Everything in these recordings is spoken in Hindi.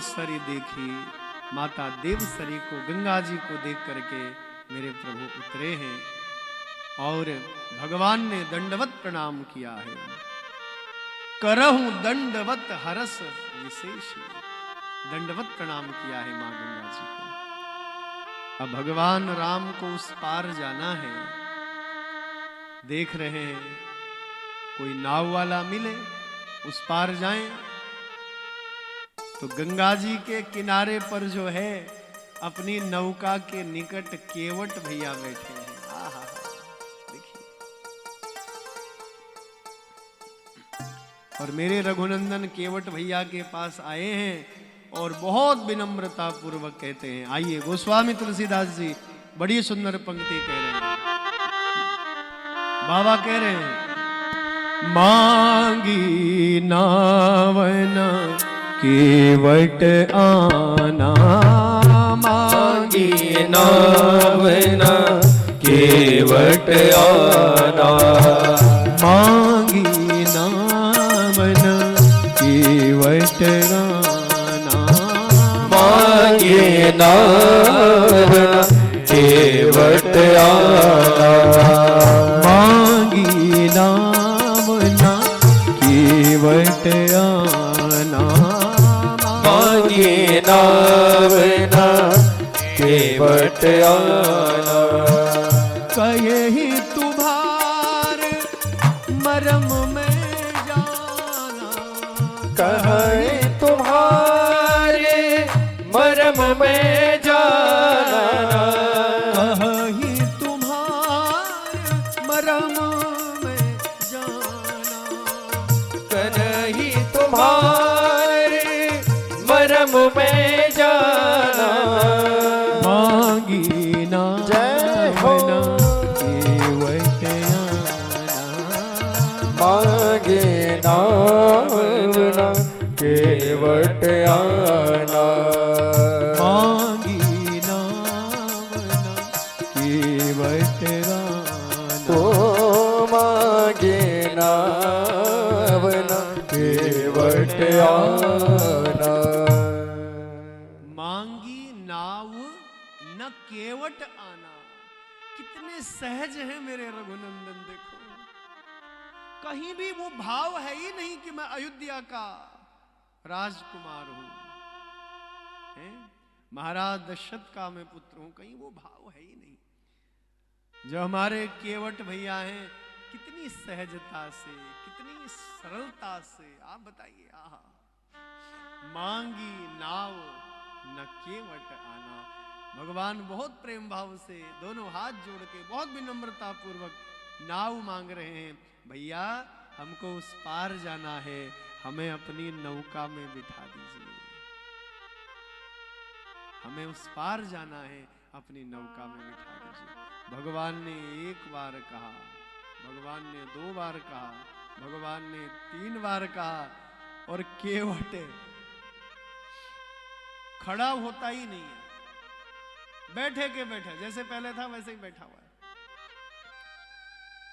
सरी देखी, माता देवसरी को, गंगा जी को देख करके मेरे प्रभु उतरे हैं और भगवान ने दंडवत प्रणाम किया है। करहूं दंडवत हरस विशेष, दंडवत प्रणाम किया है मां गंगा जी को। अब भगवान राम को उस पार जाना है, देख रहे हैं कोई नाव वाला मिले, उस पार जाएं। तो गंगा जी के किनारे पर जो है अपनी नौका के निकट केवट भैया बैठे हैं। आहा, देखिए। और मेरे रघुनंदन केवट भैया के पास आए हैं और बहुत विनम्रता पूर्वक कहते हैं, आइए। गोस्वामी तुलसीदास जी बड़ी सुंदर पंक्ति कह रहे हैं। बाबा कह रहे हैं, मांगी नावना केवट आना, मांगी नावना केवट आना, मांगी नावना केवट आना, मांगी नावना केवट आना, मांगी नावना केवट आना, मांगी नावना केवट आना। कहे तुम्हार मरम में जाना, कहे तुम्हारे मरम में जाना, कहे तुम्हार मरम में जाना, कहीं तुम्हारे मरम में जाना। मांगी ना जय हो। केवट आना, मांगे नावना केवट आना, मांगी नावना केवट आना, ओ मांगे नावना केवट आना। मांगी नाव न केवट आना। कितने सहज हैं मेरे रघुनंदन, देखो कहीं भी वो भाव है ही नहीं कि मैं अयोध्या का राजकुमार हूं, हैं? महाराज दशरथ का मैं पुत्र हूं, कहीं वो भाव है ही नहीं। जो हमारे केवट भैया हैं, कितनी सहजता से, कितनी सरलता से, आप बताइए। आहा, मांगी नाव न केवट आना। भगवान बहुत प्रेम भाव से दोनों हाथ जोड़ के बहुत विनम्रता पूर्वक नाव मांग रहे हैं। भैया हमको उस पार जाना है, हमें अपनी नौका में बिठा दीजिए, हमें उस पार जाना है, अपनी नौका में बिठा दीजिए। भगवान ने एक बार कहा, भगवान ने दो बार कहा, भगवान ने तीन बार कहा और केवट खड़ा होता ही नहीं है, बैठे के बैठे जैसे पहले था वैसे ही बैठा हुआ है।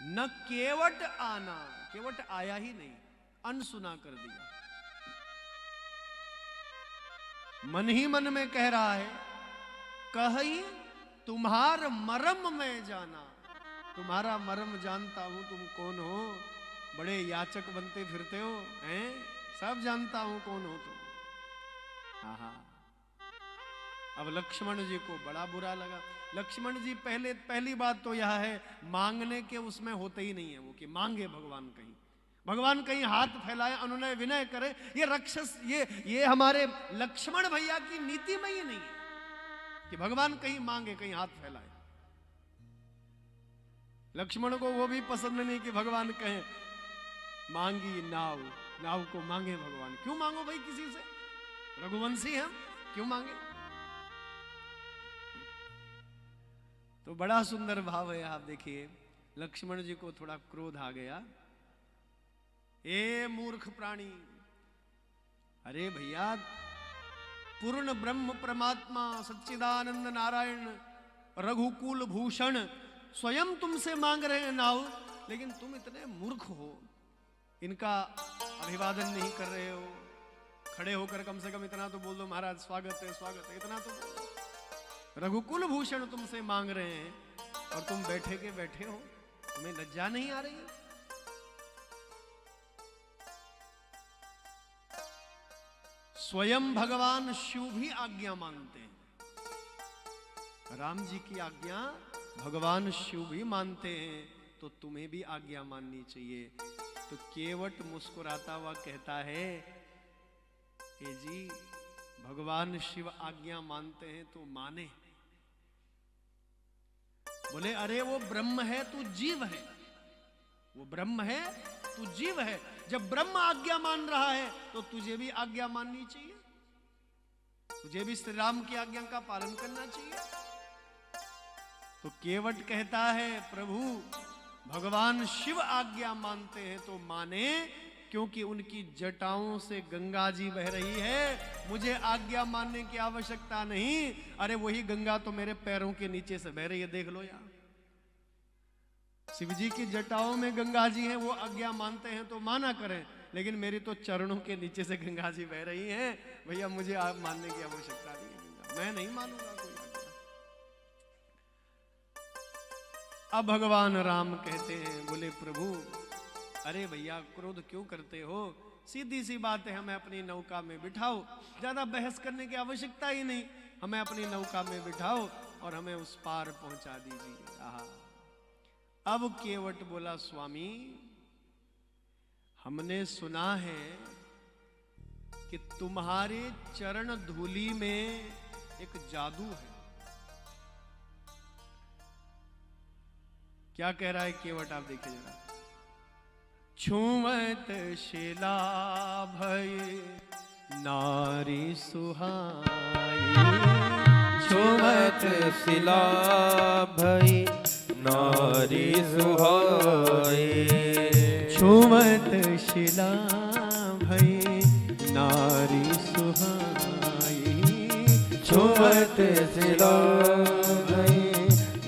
न केवट आना, केवट आया ही नहीं, अनसुना कर दिया। मन ही मन में कह रहा है, कहीं तुम्हार मरम में जाना, तुम्हारा मरम जानता हूं, तुम कौन हो, बड़े याचक बनते फिरते हो, हैं? सब जानता हूं कौन हो तुम। आहा, अब लक्ष्मण जी को बड़ा बुरा लगा। लक्ष्मण जी पहली बात तो यह है, मांगने के उसमें होते ही नहीं है वो कि मांगे भगवान कहीं हाथ फैलाए, अनुनय विनय करे। ये राक्षस, ये हमारे लक्ष्मण भैया की नीति में ही नहीं है कि भगवान कहीं मांगे, कहीं हाथ फैलाए। लक्ष्मण को वो भी पसंद नहीं कि भगवान कहे मांगी नाव, नाव को मांगे भगवान। क्यों मांगो भाई किसी से, रघुवंशी हम, क्यों मांगे। तो बड़ा सुंदर भाव है। आप देखिए, लक्ष्मण जी को थोड़ा क्रोध आ गया। ए मूर्ख प्राणी, अरे भैया, पूर्ण ब्रह्म परमात्मा सच्चिदानंद नारायण रघुकुल भूषण स्वयं तुमसे मांग रहे हैं नाव, लेकिन तुम इतने मूर्ख हो, इनका अभिवादन नहीं कर रहे हो। खड़े होकर कम से कम इतना तो बोल दो, महाराज महाराज स्वागत है स्वागत है, इतना तो बोलो। रघुकुल भूषण तुमसे मांग रहे हैं और तुम बैठे के बैठे हो, तुम्हें लज्जा नहीं आ रही है? स्वयं भगवान शिव भी आज्ञा मानते हैं, राम जी की आज्ञा भगवान शिव भी मानते हैं, तो तुम्हें भी आज्ञा माननी चाहिए। तो केवट मुस्कुराता हुआ कहता है, ए जी भगवान शिव आज्ञा मानते हैं तो माने। बोले अरे वो ब्रह्म है तू जीव है, वो ब्रह्म है तू जीव है। जब ब्रह्म आज्ञा मान रहा है तो तुझे भी आज्ञा माननी चाहिए, तुझे भी श्री राम की आज्ञा का पालन करना चाहिए। तो केवट कहता है प्रभु भगवान शिव आज्ञा मानते हैं तो माने, क्योंकि उनकी जटाओं से गंगा जी बह रही है, मुझे आज्ञा मानने की आवश्यकता नहीं। अरे वही गंगा तो मेरे पैरों के नीचे से बह रही है, देख लो यार। शिव जी की जटाओं में गंगा जी हैं, वो आज्ञा मानते हैं तो माना करें, लेकिन मेरी तो चरणों के नीचे से गंगा जी बह रही हैं, भैया मुझे आप मानने की आवश्यकता नहीं है, मैं नहीं मानूंगा कोई आज्ञा। अब भगवान राम कहते हैं, बोले प्रभु अरे भैया क्रोध क्यों करते हो, सीधी सी बात है, हमें अपनी नौका में बिठाओ, ज्यादा बहस करने की आवश्यकता ही नहीं, हमें अपनी नौका में बिठाओ और हमें उस पार पहुंचा दीजिए। आहा। अब केवट बोला स्वामी हमने सुना है कि तुम्हारे चरण धूलि में एक जादू है। क्या कह रहा है केवट, आप देखिए जरा। छुमत शिला भय नारी सुहाई, छुमत शिला भई नारी सुहाई, छुमत शिला भय नारी सुहाई, छुमत शिला भई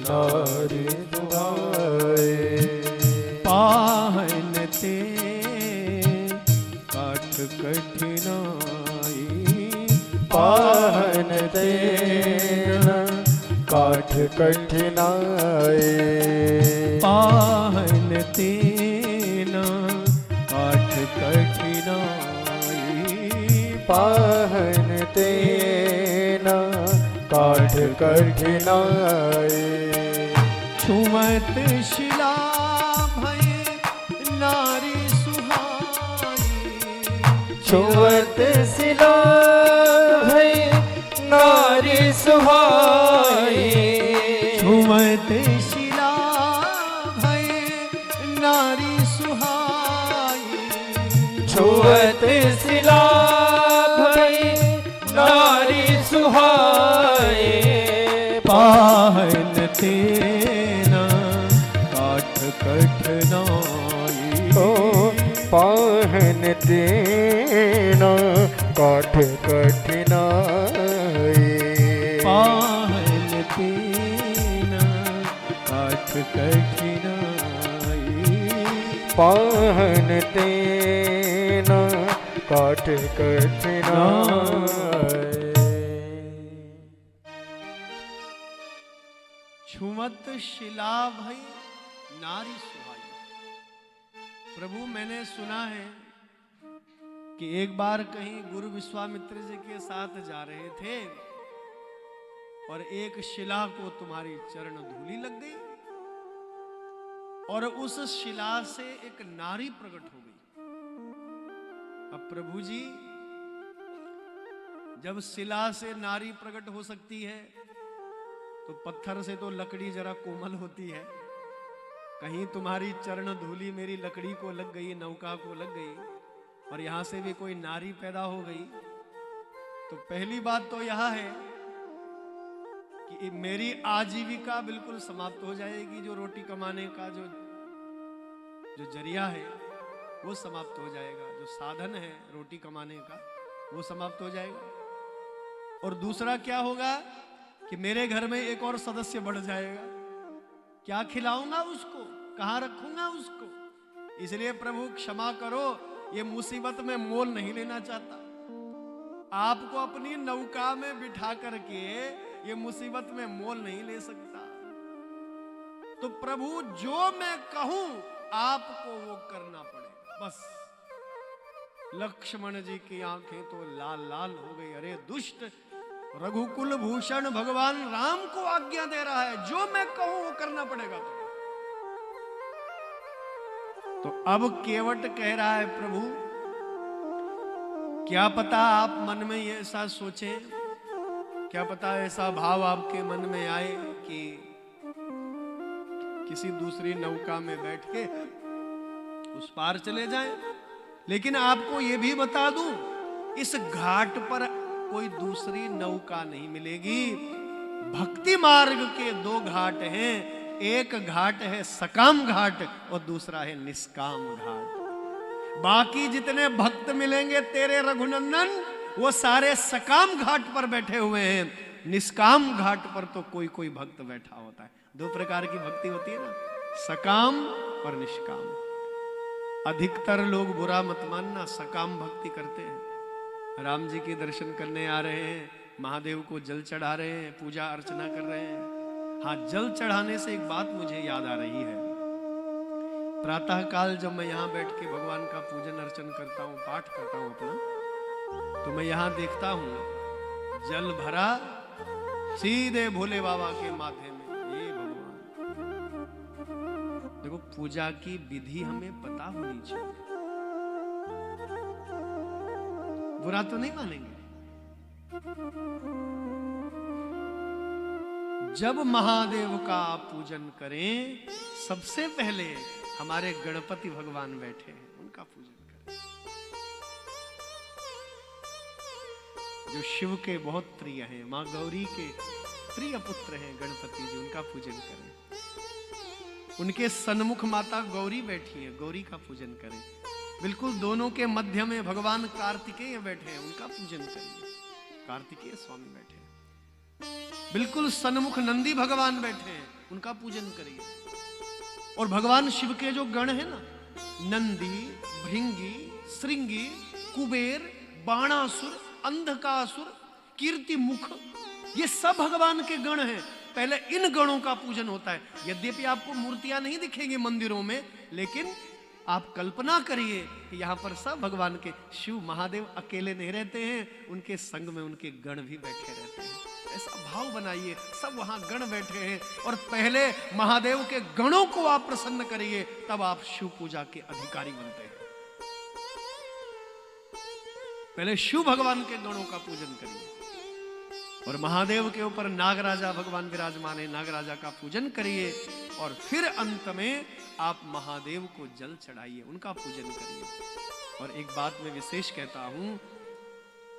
नारी सुहाई, पाहन ते काठ कठिनाई, पाहन ते काठ कठिनाई, पाहन तेना काठ कठिनाई, पाहन तेना काठ कठिनाई, छुमत शिला भय नारी सुहाई, छुमत शिला भई नारी सुहाई, छुमत शिला भय नारी सुहाई, छुमत शिला भई नारी सुहाई, पाहन तेना काठ कठिनाई, ओ पाहन तेना काठ कठिनाई, पाहन तेना काठ कठिनाई, पाहन तेना काठ कठिनाई। छुमत शिला भई नारी सुहाई। प्रभु मैंने सुना है कि एक बार कहीं गुरु विश्वामित्र जी के साथ जा रहे थे और एक शिला को तुम्हारी चरण धूलि लग गई और उस शिला से एक नारी प्रकट हो गई। अब प्रभु जी जब शिला से नारी प्रकट हो सकती है तो पत्थर से तो लकड़ी जरा कोमल होती है, कहीं तुम्हारी चरण धूलि मेरी लकड़ी को लग गई, नौका को लग गई और यहां से भी कोई नारी पैदा हो गई, तो पहली बात तो यह है कि मेरी आजीविका बिल्कुल समाप्त हो जाएगी। जो रोटी कमाने का जो जरिया है वो समाप्त हो जाएगा, जो साधन है रोटी कमाने का वो समाप्त हो जाएगा। और दूसरा क्या होगा कि मेरे घर में एक और सदस्य बढ़ जाएगा, क्या खिलाऊंगा उसको, कहां रखूंगा उसको। इसलिए प्रभु क्षमा करो, ये मुसीबत में मोल नहीं लेना चाहता। आपको अपनी नौका में बिठा करके ये मुसीबत में मोल नहीं ले सकता। तो प्रभु जो मैं कहूं आपको वो करना पड़ेगा। बस लक्ष्मण जी की आंखें तो लाल लाल हो गई। अरे दुष्ट, रघुकुल भूषण भगवान राम को आज्ञा दे रहा है, जो मैं कहूं वो करना पड़ेगा। तो अब केवट कह रहा है, प्रभु क्या पता आप मन में ये ऐसा सोचें, क्या पता ऐसा भाव आपके मन में आए कि किसी दूसरी नौका में बैठ के उस पार चले जाएं। लेकिन आपको ये भी बता दूं, इस घाट पर कोई दूसरी नौका नहीं मिलेगी। भक्ति मार्ग के दो घाट हैं, एक घाट है सकाम घाट और दूसरा है निष्काम घाट। बाकी जितने भक्त मिलेंगे तेरे रघुनंदन, वो सारे सकाम घाट पर बैठे हुए हैं। निष्काम घाट पर तो कोई कोई भक्त बैठा होता है। दो प्रकार की भक्ति होती है ना, सकाम और निष्काम। अधिकतर लोग बुरा मत मानना, सकाम भक्ति करते हैं। राम जी के दर्शन करने आ रहे हैं, महादेव को जल चढ़ा रहे हैं, पूजा अर्चना कर रहे हैं। हाँ, जल चढ़ाने से एक बात मुझे याद आ रही है। प्रातः काल जब मैं यहाँ बैठ के भगवान का पूजन अर्चन करता हूँ, पाठ करता हूँ अपना, तो मैं यहाँ देखता हूँ जल भरा सीधे भोले बाबा के माथे में। ये भगवान, देखो पूजा की विधि हमें पता होनी चाहिए। बुरा तो नहीं मानेंगे। जब महादेव का पूजन करें, सबसे पहले हमारे गणपति भगवान बैठे हैं, उनका पूजन करें। जो शिव के बहुत प्रिय हैं, मां गौरी के प्रिय पुत्र हैं गणपति जी, उनका पूजन करें। उनके सन्मुख माता गौरी बैठी है, गौरी का पूजन करें। बिल्कुल दोनों के मध्य में भगवान कार्तिकेय बैठे हैं, उनका पूजन करिए। कार्तिकेय स्वामी बैठे हैं। बिल्कुल सन्मुख नंदी भगवान बैठे हैं, उनका पूजन करिए। और भगवान शिव के जो गण है ना, नंदी, भृंगी, श्रृंगी, कुबेर, बाणासुर, अंधकासुर, कीर्ति मुख, ये सब भगवान के गण हैं। पहले इन गणों का पूजन होता है। यद्यपि आपको मूर्तियां नहीं दिखेंगी मंदिरों में, लेकिन आप कल्पना करिए कि यहाँ पर सब भगवान के, शिव महादेव अकेले नहीं रहते हैं, उनके संग में उनके गण भी बैठे रहते हैं। ऐसा भाव बनाइए, सब वहां गण बैठे हैं और पहले महादेव के गणों को आप प्रसन्न करिए, तब आप शिव पूजा के अधिकारी बनते हैं। पहले शिव भगवान के गणों का पूजन करिए और महादेव के ऊपर नागराजा भगवान विराजमान है, नागराजा का पूजन करिए और फिर अंत में आप महादेव को जल चढ़ाइए, उनका पूजन करिए। और एक बात मैं विशेष कहता हूं,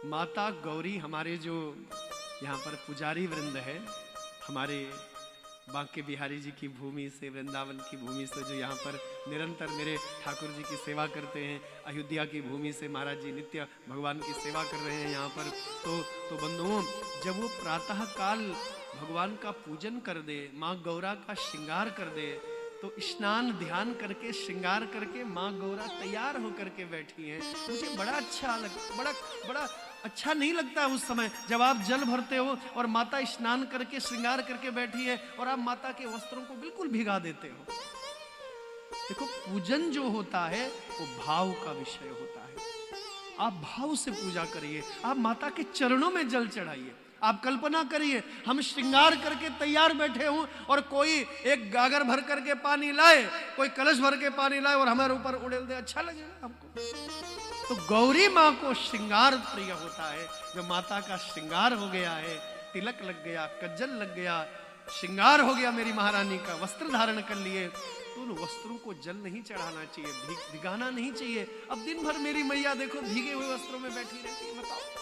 माता गौरी हमारे जो यहाँ पर पुजारी वृंद है, हमारे बांके बिहारी जी की भूमि से, वृंदावन की भूमि से, जो यहाँ पर निरंतर मेरे ठाकुर जी की सेवा करते हैं, अयोध्या की भूमि से महाराज जी नित्य भगवान की सेवा कर रहे हैं यहाँ पर। तो बंधुओं, जब वो प्रातः काल भगवान का पूजन कर दे, माँ गौरा का श्रृंगार कर दे, तो स्नान ध्यान करके श्रृंगार करके माँ गौरा तैयार होकर के बैठी हैं। मुझे बड़ा अच्छा बड़ा अच्छा नहीं लगता उस समय जब आप जल भरते हो और माता स्नान करके श्रृंगार करके बैठी है और आप माता के वस्त्रों को बिल्कुल भिगा देते हो। देखो, पूजन जो होता है वो भाव का विषय होता है। आप भाव से पूजा करिए, आप माता के चरणों में जल चढ़ाइए। आप कल्पना करिए, हम श्रृंगार करके तैयार बैठे हों और कोई एक गागर भर करके पानी लाए, कोई कलश भर के पानी लाए और हमारे ऊपर उड़ेल दे, अच्छा लगेगा हमको? तो गौरी माँ को श्रृंगार प्रिय होता है। जब माता का श्रृंगार हो गया है, तिलक लग गया, कज्जल लग गया, श्रृंगार हो गया मेरी महारानी का, वस्त्र धारण कर लिए, तो उन वस्त्रों को जल नहीं चढ़ाना चाहिए, भिगाना नहीं चाहिए। अब दिन भर मेरी मैया देखो भीगे हुए वस्त्रों में बैठी रहती है, बताओ।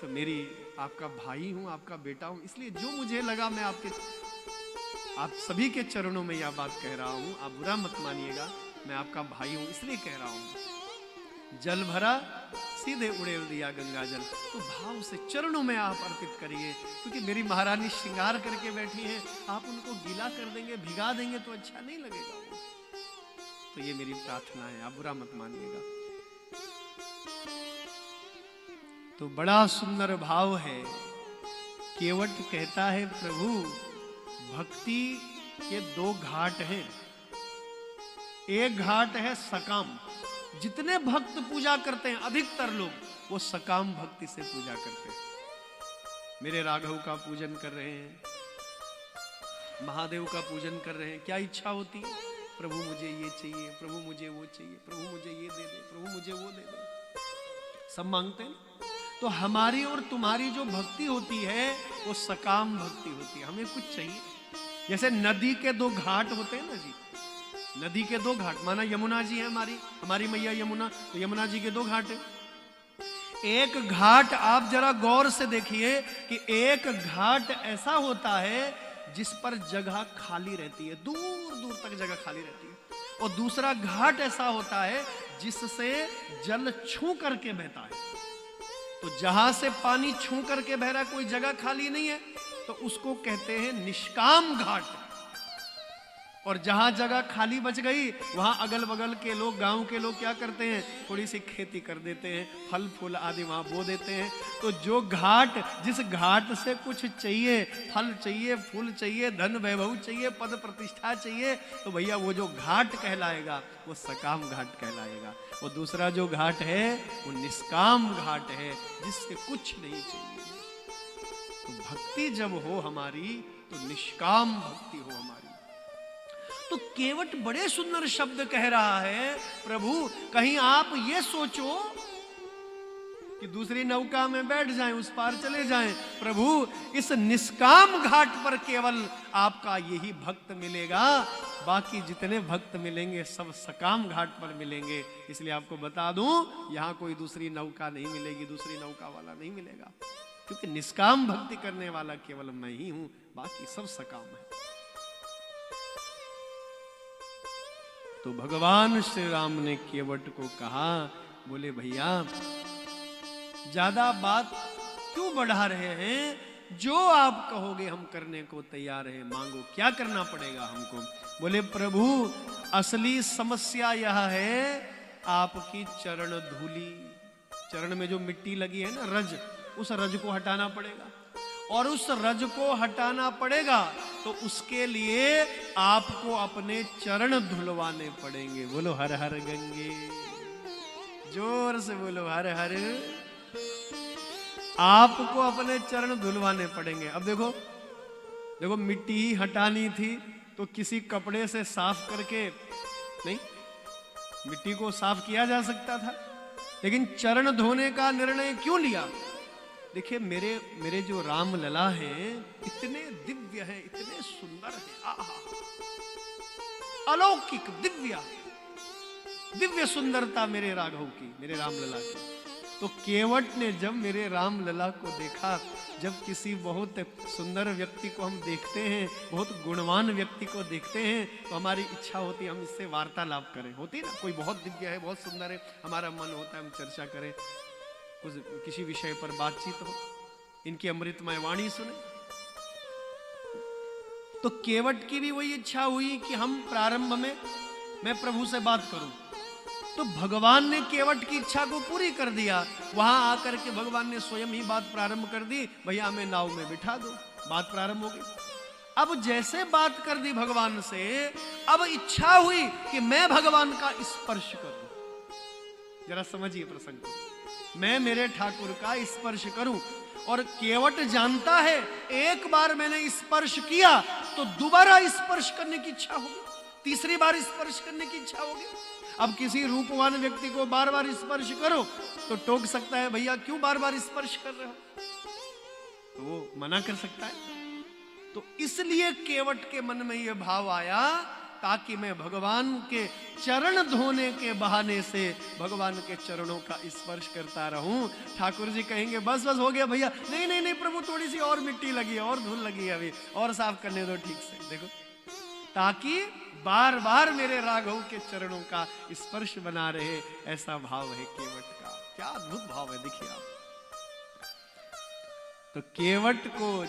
तो मेरी आपका भाई हूं, आपका बेटा हूं, इसलिए जो मुझे लगा मैं आप सभी के चरणों में यह बात कह रहा हूं। आप बुरा मत मानिएगा, मैं आपका भाई हूं इसलिए कह रहा हूं। जल भरा, सीधे उड़ेल दिया गंगा जल, तो भाव से चरणों में आप अर्पित करिए, क्योंकि मेरी महारानी श्रृंगार करके बैठी है, आप उनको गीला कर देंगे, भिगा देंगे तो अच्छा नहीं लगेगा। तो ये मेरी प्रार्थना है, आप बुरा मत मानिएगा। तो बड़ा सुंदर भाव है। केवट कहता है प्रभु भक्ति के दो घाट हैं। एक घाट है सकाम, जितने भक्त पूजा करते हैं अधिकतर लोग वो सकाम भक्ति से पूजा करते हैं। मेरे राघव का पूजन कर रहे हैं, महादेव का पूजन कर रहे हैं, क्या इच्छा होती है? प्रभु मुझे ये चाहिए, प्रभु मुझे वो चाहिए, प्रभु मुझे ये दे दे, प्रभु मुझे वो दे दे, सब मांगते हैं। तो हमारी और तुम्हारी जो भक्ति होती है वो सकाम भक्ति होती है। हमें कुछ चाहिए, जैसे नदी के दो घाट होते हैं ना जी, नदी के दो घाट, माना यमुना जी है हमारी मैया यमुना, तो यमुना जी के दो घाट है। एक घाट आप जरा गौर से देखिए कि एक घाट ऐसा होता है जिस पर जगह खाली रहती है, दूर दूर तक जगह खाली रहती है, और दूसरा घाट ऐसा होता है जिससे जल छू करके बहता है। तो जहां से पानी छू करके बह रहा है, कोई जगह खाली नहीं है, तो उसको कहते हैं निष्काम घाट। और जहां जगह खाली बच गई वहां अगल बगल के लोग, गांव के लोग क्या करते हैं, थोड़ी सी खेती कर देते हैं, फल फूल आदि वहां बो देते हैं। तो जो घाट, जिस घाट से कुछ चाहिए, फल चाहिए, फूल चाहिए, धन वैभव चाहिए, पद प्रतिष्ठा चाहिए, तो भैया वो जो घाट कहलाएगा वो सकाम घाट कहलाएगा। वो दूसरा जो घाट है वो निष्काम घाट है, जिससे कुछ नहीं चाहिए। तो भक्ति जब हो हमारी तो निष्काम भक्ति हो हमारी। तो केवट बड़े सुंदर शब्द कह रहा है, प्रभु कहीं आप ये सोचो कि दूसरी नौका में बैठ जाएं, उस पार चले जाएं। प्रभु इस निष्काम घाट पर केवल आपका यही भक्त मिलेगा, बाकी जितने भक्त मिलेंगे सब सकाम घाट पर मिलेंगे। इसलिए आपको बता दूं, यहां कोई दूसरी नौका नहीं मिलेगी, दूसरी नौका वाला नहीं मिलेगा, क्योंकि निष्काम भक्ति करने वाला केवल मैं ही हूं, बाकी सब सकाम है। तो भगवान श्री राम ने केवट को कहा, बोले भैया ज्यादा बात क्यों बढ़ा रहे हैं, जो आप कहोगे हम करने को तैयार हैं, मांगो क्या करना पड़ेगा हमको। बोले प्रभु असली समस्या यह है आपकी चरण धूली, चरण में जो मिट्टी लगी है ना, रज, उस रज को हटाना पड़ेगा, और उस रज को हटाना पड़ेगा तो उसके लिए आपको अपने चरण धुलवाने पड़ेंगे। बोलो हर हर गंगे, जोर से बोलो हर हर। आपको अपने चरण धुलवाने पड़ेंगे। अब देखो देखो, मिट्टी ही हटानी थी तो किसी कपड़े से साफ करके नहीं, मिट्टी को साफ किया जा सकता था, लेकिन चरण धोने का निर्णय क्यों लिया? देखिए मेरे जो राम लला हैं इतने दिव्य हैं, इतने सुंदर हैं, आहा, अलौकिक दिव्य सुंदरता मेरे राघव की, मेरे राम लला की। तो केवट ने जब मेरे राम लला को देखा, जब किसी बहुत सुंदर व्यक्ति को हम देखते हैं, बहुत गुणवान व्यक्ति को देखते हैं, तो हमारी इच्छा होती है हम इससे वार्तालाप करें, होती ना, कोई बहुत दिव्य है, बहुत सुंदर है, हमारा मन होता है हम चर्चा करें, कुछ किसी विषय पर बातचीत हो, इनकी अमृतमय वाणी सुने। तो केवट की भी वही इच्छा हुई कि हम प्रारंभ में मैं प्रभु से बात करूं। तो भगवान ने केवट की इच्छा को पूरी कर दिया। वहां आकर के भगवान ने स्वयं ही बात प्रारंभ कर दी, भैया हमें नाव में बिठा दो, बात प्रारंभ हो गई। अब जैसे बात कर दी भगवान से, अब इच्छा हुई कि मैं भगवान का स्पर्श करूं। जरा समझिए प्रसंग को, मैं मेरे ठाकुर का स्पर्श करूं। और केवट जानता है एक बार मैंने स्पर्श किया तो दोबारा स्पर्श करने की इच्छा होगी, तीसरी बार स्पर्श करने की इच्छा होगी। अब किसी रूपवान व्यक्ति को बार बार स्पर्श करो तो टोक सकता है, भैया क्यों बार बार स्पर्श कर रहे हो, तो वो मना कर सकता है। तो इसलिए केवट के मन में यह भाव आया ताकि मैं भगवान के चरण धोने के बहाने से भगवान के चरणों का स्पर्श करता रहूं। ठाकुर जी कहेंगे बस बस हो गया भैया, नहीं नहीं नहीं प्रभु थोड़ी सी और मिट्टी लगी है, और धूल लगी है, अभी और साफ करने दो ठीक से। देखो, ताकि बार बार मेरे राघव के चरणों का स्पर्श बना रहे, ऐसा भाव है केवट का। क्या अद्भुत भाव है, देखिए आप। तो केवट को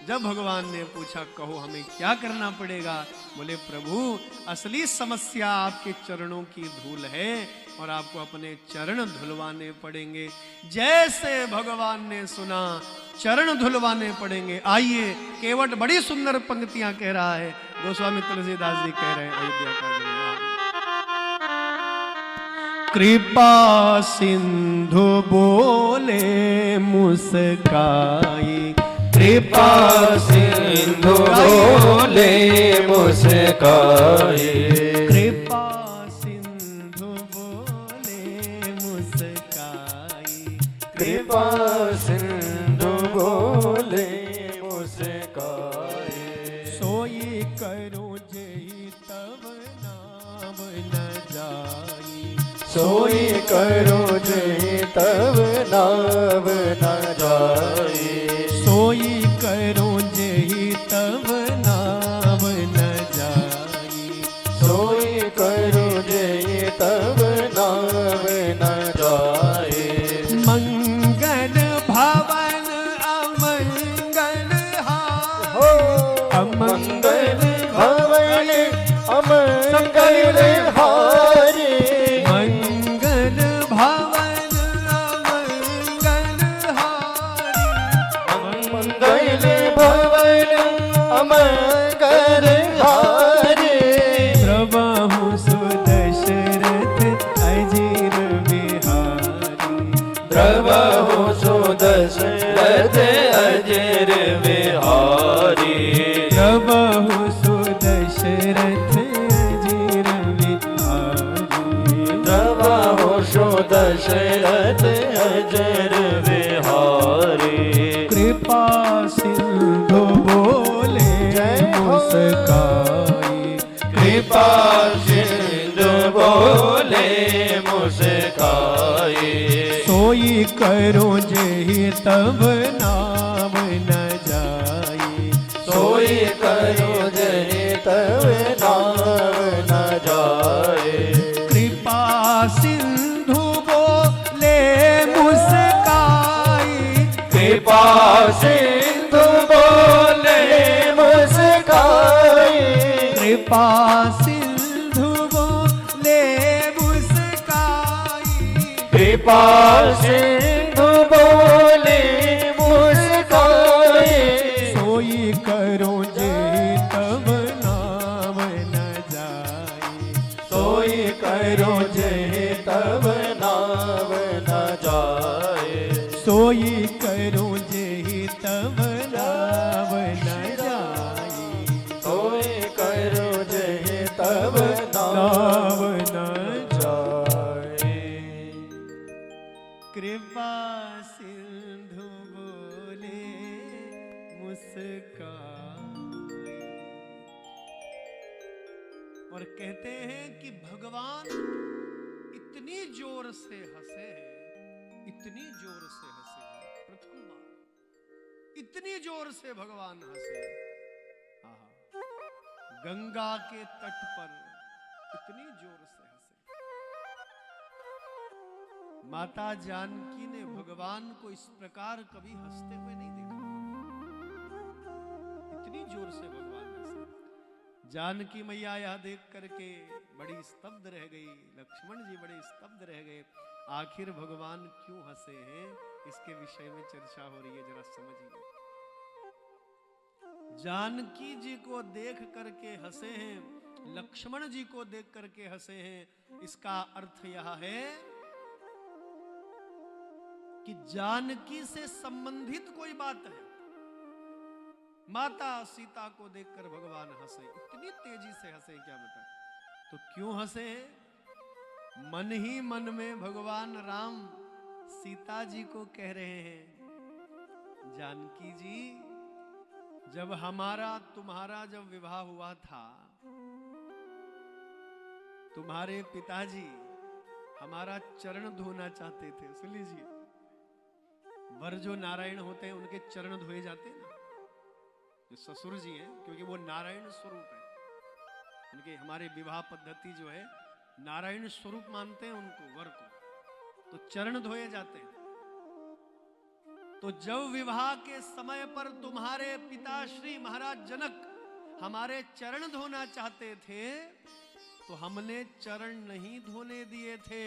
जब भगवान ने पूछा कहो हमें क्या करना पड़ेगा, बोले प्रभु असली समस्या आपके चरणों की धूल है, और आपको अपने चरण धुलवाने पड़ेंगे। जैसे भगवान ने सुना चरण धुलवाने पड़ेंगे। आइए, केवट बड़ी सुंदर पंक्तियां कह रहा है। गोस्वामी तुलसीदास जी कह रहे हैं अयोध्या का जन्म। कृपा सिंधु बोले मुस्काई, कृपा सिंधु बोले मुस्काए, कृपा सिंधु बोले मुस्काई, कृपा सिंधु बोले मुस्काए। सोई करो जही तब नाम न जाई, सोई करो जय तब नाव न जाए, सोई करो जही तब नाम न जाई, सोई करो जय तब नाव न जाए। मंगल भवन अमंगल हो अमंगल मंगल भवन अमंगल हारे, मंगल भवन अमंगल हारी, मंगल भवन अमंगल हारे। प्रभु सुदशरथ अजीर बिहारी, प्रभु सुदशरथ अजर बिहारी, प्रभु सुदशरथ अजीर बिहारी, प्रभु सुदशरथ अजर बिहारी। कृपा सिंधु बोले जय हो। मुस्काई, कृपा सिंधु बोले मुस्काए, सोई करो जही तब नाम न जाई, सोई करो जय तब नाव न जाए। कृपा सिंधु बोले मुस्काई, कृपा सिंधु बोले मुस्काए, कृपा सिंधु बोले मुस्काई, कृपा सिंधु बोले मुस्काए। सोई करो जे तब नाम न जाई, सोई करो जय तब नाव न जाए, सोई करो जे तब नाम न जाई, सोई करो जय तब नाम नाव न जाए। कृपा सिंधु बोले मुस्काई। और कहते हैं कि भगवान इतनी जोर से हंसे, इतनी जोर से हंसे, प्रथम बार इतनी जोर से भगवान हंसे। आहा, गंगा के तट पर इतनी जोर से हंसे। माता जानकी ने भगवान को इस प्रकार कभी हंसते हुए नहीं देखा। इतनी जोर से भगवान हंसे। जानकी मैया यह देख करके बड़ी स्तब्ध रह गई, लक्ष्मण जी बड़े स्तब्ध रह गए। आखिर भगवान क्यों हंसे हैं, इसके विषय में चर्चा हो रही है, जरा समझिए। जानकी जी को देख करके हंसे हैं, लक्ष्मण जी को देख करके हंसे हैं। इसका अर्थ यह है कि जानकी से संबंधित कोई बात है। माता सीता को देखकर भगवान हंसे, इतनी तेजी से हंसे, क्या बता। तो क्यों हंसे हैं? मन ही मन में भगवान राम सीता जी को कह रहे हैं, जानकी जी, जब हमारा तुम्हारा जब विवाह हुआ था, तुम्हारे पिताजी हमारा चरण धोना चाहते थे। सुन लीजिए, वर जो नारायण होते हैं उनके चरण धोए जाते हैं ना, जो ससुर जी हैं, क्योंकि वो नारायण स्वरूप है उनके। हमारे विवाह पद्धति जो है नारायण स्वरूप मानते हैं उनको, वर को, तो चरण धोए जाते हैं। तो जब विवाह के समय पर तुम्हारे पिताश्री महाराज जनक हमारे चरण धोना चाहते थे, तो हमने चरण नहीं धोने दिए थे,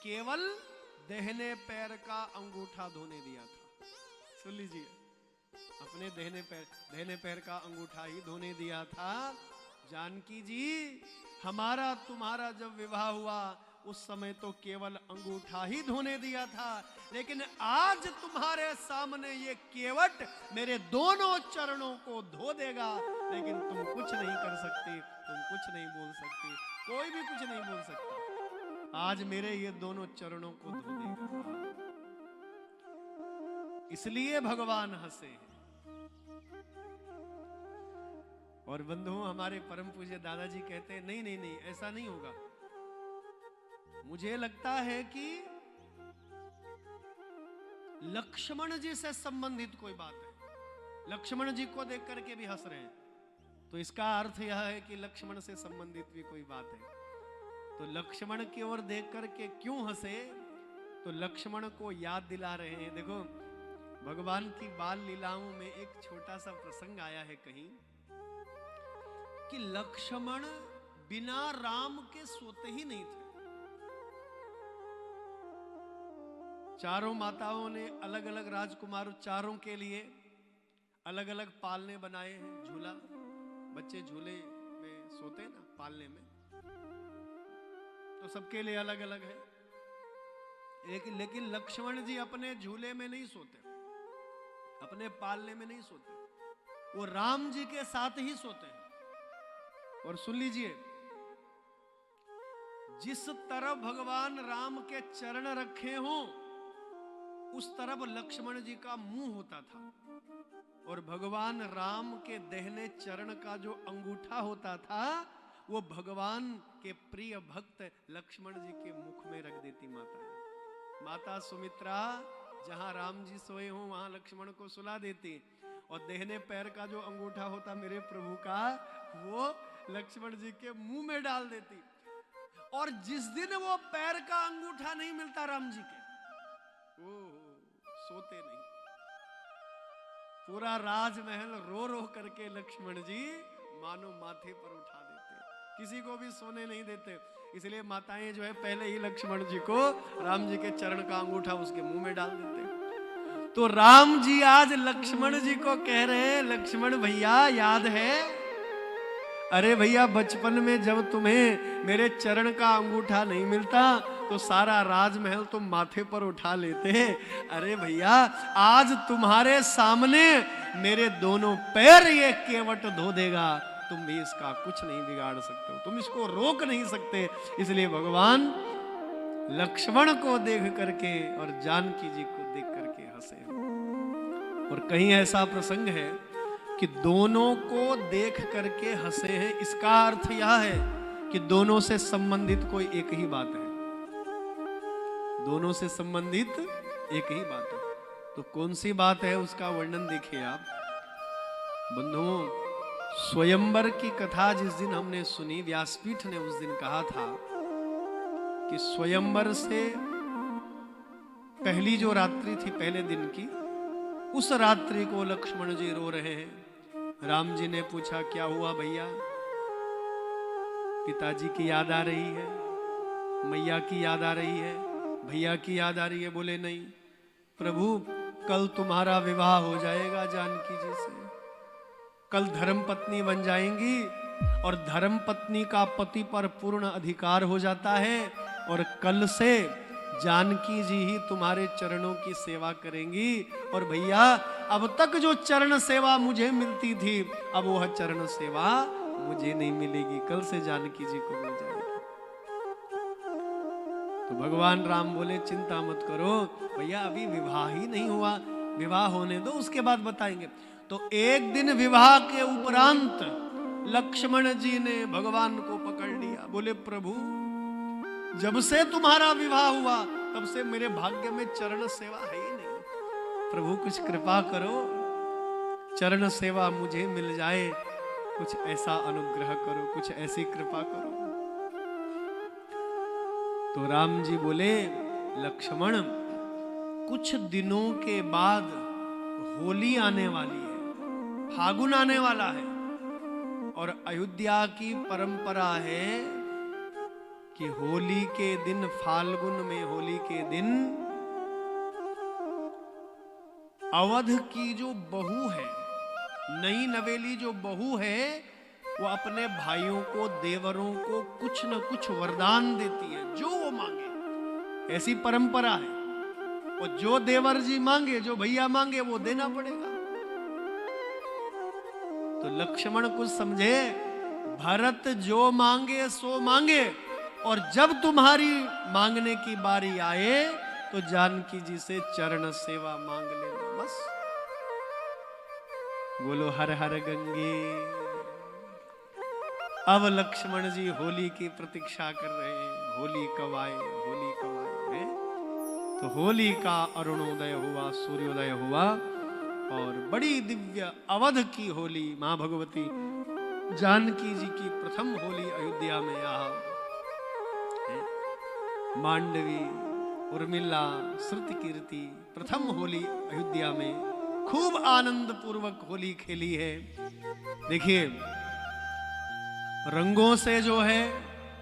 केवल दाहिने पैर का अंगूठा धोने दिया था। सुन लीजिए, अपने दाहिने पैर का अंगूठा ही धोने दिया था। जानकी जी, हमारा तुम्हारा जब विवाह हुआ उस समय तो केवल अंगूठा ही धोने दिया था, लेकिन आज तुम्हारे सामने ये केवट मेरे दोनों चरणों को धो देगा, लेकिन तुम कुछ नहीं कर सकती, तुम कुछ नहीं बोल सकती, कोई भी कुछ नहीं बोल सकता। आज मेरे ये दोनों चरणों को धो देगा। इसलिए भगवान हंसे। और बंधुओं, हमारे परम पूज्य दादाजी कहते हैं, नहीं नहीं नहीं, ऐसा नहीं होगा। मुझे लगता है कि लक्ष्मण जी से संबंधित कोई बात है। लक्ष्मण जी को देख करके भी हंस रहे हैं, तो इसका अर्थ यह है कि लक्ष्मण से संबंधित भी कोई बात है। तो लक्ष्मण की ओर देख करके क्यों हंसे? तो लक्ष्मण को याद दिला रहे हैं। देखो, भगवान की बाल लीलाओं में एक छोटा सा प्रसंग आया है कहीं कि लक्ष्मण बिना राम के सोते ही नहीं थे। चारों माताओं ने अलग अलग राजकुमार चारों के लिए अलग अलग पालने बनाए हैं। झूला, बच्चे झूले में सोते हैं ना, पालने में, तो सबके लिए अलग अलग है। लेकिन लक्ष्मण जी अपने झूले में नहीं सोते, अपने पालने में नहीं सोते, वो राम जी के साथ ही सोते हैं। और सुन लीजिए, जिस तरफ भगवान राम के चरण रखे हों उस तरफ लक्ष्मण जी का मुंह होता था, और भगवान राम के दाहिने चरण का जो अंगूठा होता था वो भगवान के प्रिय भक्त लक्ष्मण जी के मुख में रख देती माता सुमित्रा। जहां राम जी सोए हों वहां लक्ष्मण को सुला देती, और दाहिने पैर का जो अंगूठा होता मेरे प्रभु का, वो लक्ष्मण जी के मुंह में डाल देती। और जिस दिन वो पैर का अंगूठा नहीं मिलता राम जी के, वो सोते नहीं। पूरा राजमहल रो रो करके लक्ष्मण जी मानो माथे पर उठा देते, किसी को भी सोने नहीं देते। इसलिए माताएं जो है पहले ही लक्ष्मण जी को राम जी के चरण का अंगूठा उसके मुंह में डाल देते। तो राम जी आज लक्ष्मण जी को कह रहे हैं, लक्ष्मण भैया याद है? अरे भैया, बचपन में जब तुम्हें मेरे चरण का अंगूठा नहीं मिलता तो सारा राजमहल तुम माथे पर उठा लेते। अरे भैया, आज तुम्हारे सामने मेरे दोनों पैर ये केवट धो देगा, तुम भी इसका कुछ नहीं बिगाड़ सकते हो, तुम इसको रोक नहीं सकते। इसलिए भगवान लक्ष्मण को देख करके और जानकी जी को देख करके हंसे। और कहीं ऐसा प्रसंग है कि दोनों को देख करके हंसे हैं। इसका अर्थ यह है कि दोनों से संबंधित कोई एक ही बात है, दोनों से संबंधित एक ही बात है। तो कौन सी बात है उसका वर्णन देखिए आप बंधुओं। स्वयंवर की कथा जिस दिन हमने सुनी, व्यासपीठ ने उस दिन कहा था कि स्वयंवर से पहली जो रात्रि थी पहले दिन की, उस रात्रि को लक्ष्मण जी रो रहे हैं। राम जी ने पूछा, क्या हुआ भैया? पिताजी की याद आ रही है, मैया की याद आ रही है, भैया की याद आ रही है? बोले नहीं प्रभु, कल तुम्हारा विवाह हो जाएगा जानकी जी से, कल धर्मपत्नी बन जाएंगी, और धर्मपत्नी का पति पर पूर्ण अधिकार हो जाता है, और कल से जानकी जी ही तुम्हारे चरणों की सेवा करेंगी। और भैया, अब तक जो चरण सेवा मुझे मिलती थी, अब वह चरण सेवा मुझे नहीं मिलेगी, कल से जानकी जी को मिल जाएगी। तो भगवान राम बोले, चिंता मत करो भैया, अभी विवाह ही नहीं हुआ, विवाह होने दो, उसके बाद बताएंगे। तो एक दिन विवाह के उपरांत लक्ष्मण जी ने भगवान को पकड़ लिया। बोले, प्रभु, जब से तुम्हारा विवाह हुआ तब से मेरे भाग्य में चरण सेवा है ही नहीं, प्रभु कुछ कृपा करो, चरण सेवा मुझे मिल जाए, कुछ ऐसा अनुग्रह करो, कुछ ऐसी कृपा करो। तो राम जी बोले, लक्ष्मण, कुछ दिनों के बाद होली आने वाली है, फागुन आने वाला है, और अयोध्या की परंपरा है कि होली के दिन, फाल्गुन में होली के दिन, अवध की जो बहू है, नई नवेली जो बहू है, वो अपने भाइयों को, देवरों को कुछ न कुछ वरदान देती है, जो वो मांगे। ऐसी परंपरा है। और जो देवर जी मांगे, जो भैया मांगे, वो देना पड़ेगा। तो लक्ष्मण कुछ समझे, भरत जो मांगे सो मांगे, और जब तुम्हारी मांगने की बारी आए तो जानकी जी से चरण सेवा मांग लेना, बस। बोलो हर हर गंगे। अब लक्ष्मण जी होली की प्रतीक्षा कर रहे हैं, होली कब आए, होली कब आए है? तो होली का अरुणोदय हुआ, सूर्योदय हुआ, और बड़ी दिव्य अवध की होली, मां भगवती जानकी जी की प्रथम होली अयोध्या में यहाँ मांडवी, उर्मिला, श्रुति कीर्ति प्रथम होली अयोध्या में खूब आनंद पूर्वक होली खेली है। देखिए, रंगों से जो है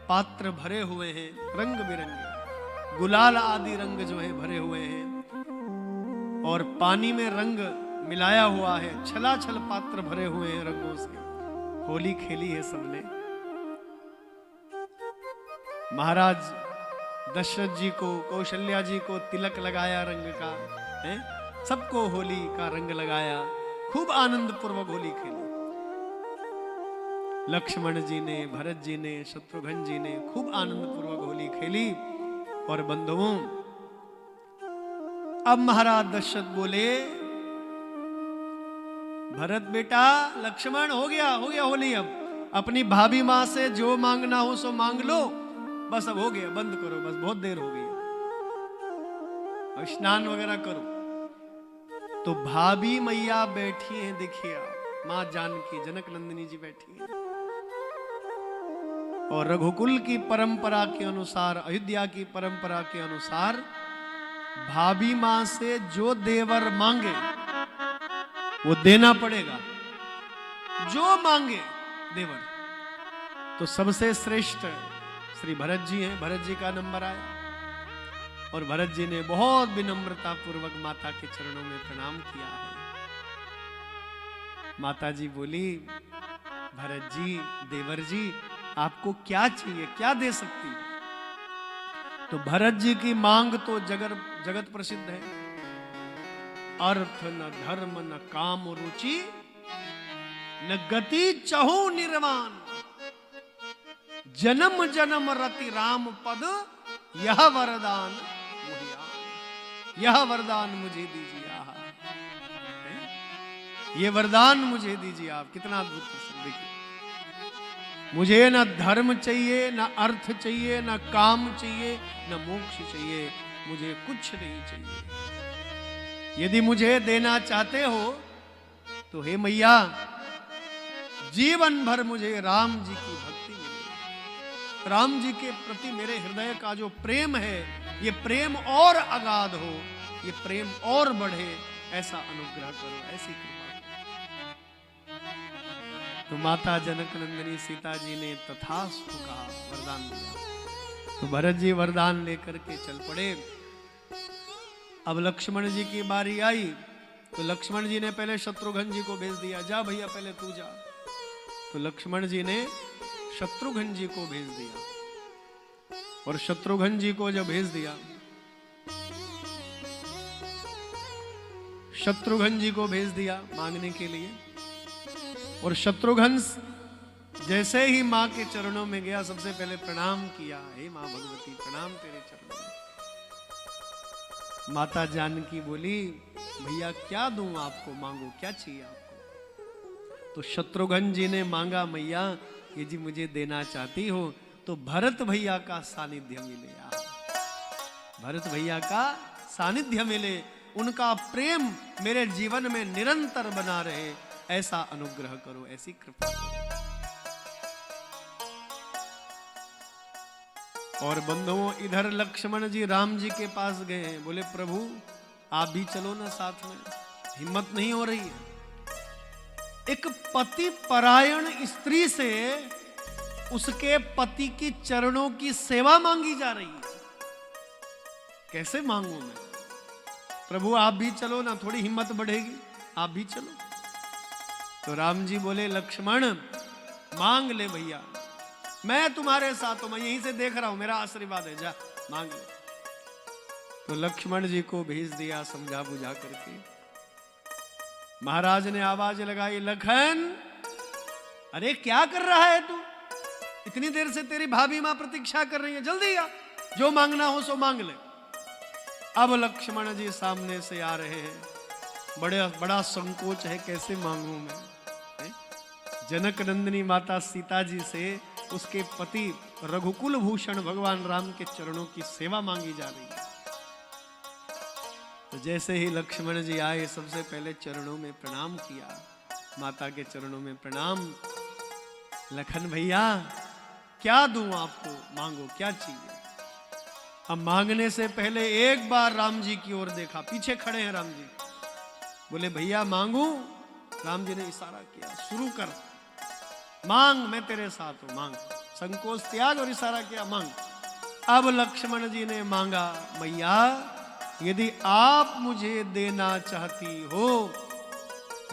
पात्र भरे हुए हैं, रंग बिरंगे गुलाल आदि रंग जो है भरे हुए हैं, और पानी में रंग मिलाया हुआ है, छलाछल पात्र भरे हुए हैं रंगों से। होली खेली है सबने। महाराज दशरथ जी को, कौशल्या जी को तिलक लगाया रंग का, है? सबको होली का रंग लगाया, खूब आनंद पूर्वक होली खेली। लक्ष्मण जी ने, भरत जी ने, शत्रुघ्न जी ने खूब आनंद पूर्वक होली खेली। और बंधुओं, अब महाराज दशरथ बोले, भरत बेटा, लक्ष्मण, हो गया होली। अब अपनी भाभी मां से जो मांगना हो सो मांग लो, बस अब हो गया, बंद करो, बस बहुत देर हो गई, अब स्नान वगैरह करो। तो भाभी मैया बैठी हैं, देखिए आप, मां जानकी, जनक नंदिनी जी बैठी हैं। और रघुकुल की परंपरा के अनुसार, अयोध्या की परंपरा के अनुसार, भाभी मां से जो देवर मांगे वो देना पड़ेगा, जो मांगे देवर। तो सबसे श्रेष्ठ श्री भरत जी हैं। भरत जी का नंबर आया, और भरत जी ने बहुत विनम्रता पूर्वक माता के चरणों में प्रणाम किया है। माता जी बोली, भरत जी, देवर जी, आपको क्या चाहिए, क्या दे सकती है? तो भरत जी की मांग तो जगत प्रसिद्ध है। अर्थ न धर्म न काम रुचि, न गति चहु निर्वाण, जन्म जन्म रति राम पद, यह वरदान मुझे, यह वरदान मुझे दीजिए। ये वरदान मुझे दीजिए आप। कितना अद्भुत प्रसंग। देखिए, मुझे न धर्म चाहिए, न अर्थ चाहिए, न काम चाहिए, न मोक्ष चाहिए, मुझे कुछ नहीं चाहिए। यदि मुझे देना चाहते हो तो हे मैया, जीवन भर मुझे राम जी की भक्ति मिले, राम जी के प्रति मेरे हृदय का जो प्रेम है, ये प्रेम और अगाध हो, ये प्रेम और बढ़े, ऐसा अनुग्रह करो, ऐसी कृपा। तो माता जनक नंदिनी सीता जी ने तथास्तु कहा, वरदान दिया। तो भरत जी वरदान लेकर के चल पड़े। अब लक्ष्मण जी की बारी आई, तो लक्ष्मण जी ने पहले शत्रुघ्न जी को भेज दिया, जा भैया पहले तू जा। तो लक्ष्मण जी ने शत्रुघ्न जी को भेज दिया, और शत्रुघ्न जी को जब भेज दिया, शत्रुघ्न जी को भेज दिया मांगने के लिए, और शत्रुघ्न जैसे ही मां के चरणों में गया, सबसे पहले प्रणाम किया, हे मां भगवती, प्रणाम तेरे चरणों में। माता जानकी बोली, भैया क्या दूं आपको, मांगो, क्या चाहिए आपको? तो शत्रुघ्न जी ने मांगा, मैया ये जी मुझे देना चाहती हो तो भरत भैया का सानिध्य मिले, भरत भैया का सानिध्य मिले, उनका प्रेम मेरे जीवन में निरंतर बना रहे, ऐसा अनुग्रह करो, ऐसी कृपा करो। और बंधुओं, इधर लक्ष्मण जी राम जी के पास गए हैं, बोले प्रभु आप भी चलो ना साथ में, हिम्मत नहीं हो रही है। एक पति परायण स्त्री से उसके पति की चरणों की सेवा मांगी जा रही है। कैसे मांगू मैं? प्रभु आप भी चलो ना, थोड़ी हिम्मत बढ़ेगी, आप भी चलो। तो राम जी बोले लक्ष्मण मांग ले भैया, मैं तुम्हारे साथ हूं, मैं यहीं से देख रहा हूं, मेरा आशीर्वाद है, जा मांग ले। तो लक्ष्मण जी को भेज दिया समझा बुझा करके। महाराज ने आवाज लगाई, लखन अरे क्या कर रहा है तू? इतनी देर से तेरी भाभी मां प्रतीक्षा कर रही है, जल्दी आ, जो मांगना हो सो मांग ले। अब लक्ष्मण जी सामने से आ रहे हैं, बड़ा संकोच है, कैसे मांगू मैं? जनक नंदिनी माता सीता जी से उसके पति रघुकुल भूषण भगवान राम के चरणों की सेवा मांगी जा रही है। तो जैसे ही लक्ष्मण जी आए, सबसे पहले चरणों में प्रणाम किया, माता के चरणों में प्रणाम। लखन भैया क्या दूं आपको, मांगो क्या चाहिए? अब मांगने से पहले एक बार राम जी की ओर देखा, पीछे खड़े हैं राम जी। बोले भैया मांगू? राम जी ने इशारा किया, शुरू कर, मांग, मैं तेरे साथ हूं, मांग। संकोच त्याग और इशारा किया, मांग। अब लक्ष्मण जी ने मांगा, मैया यदि आप मुझे देना चाहती हो,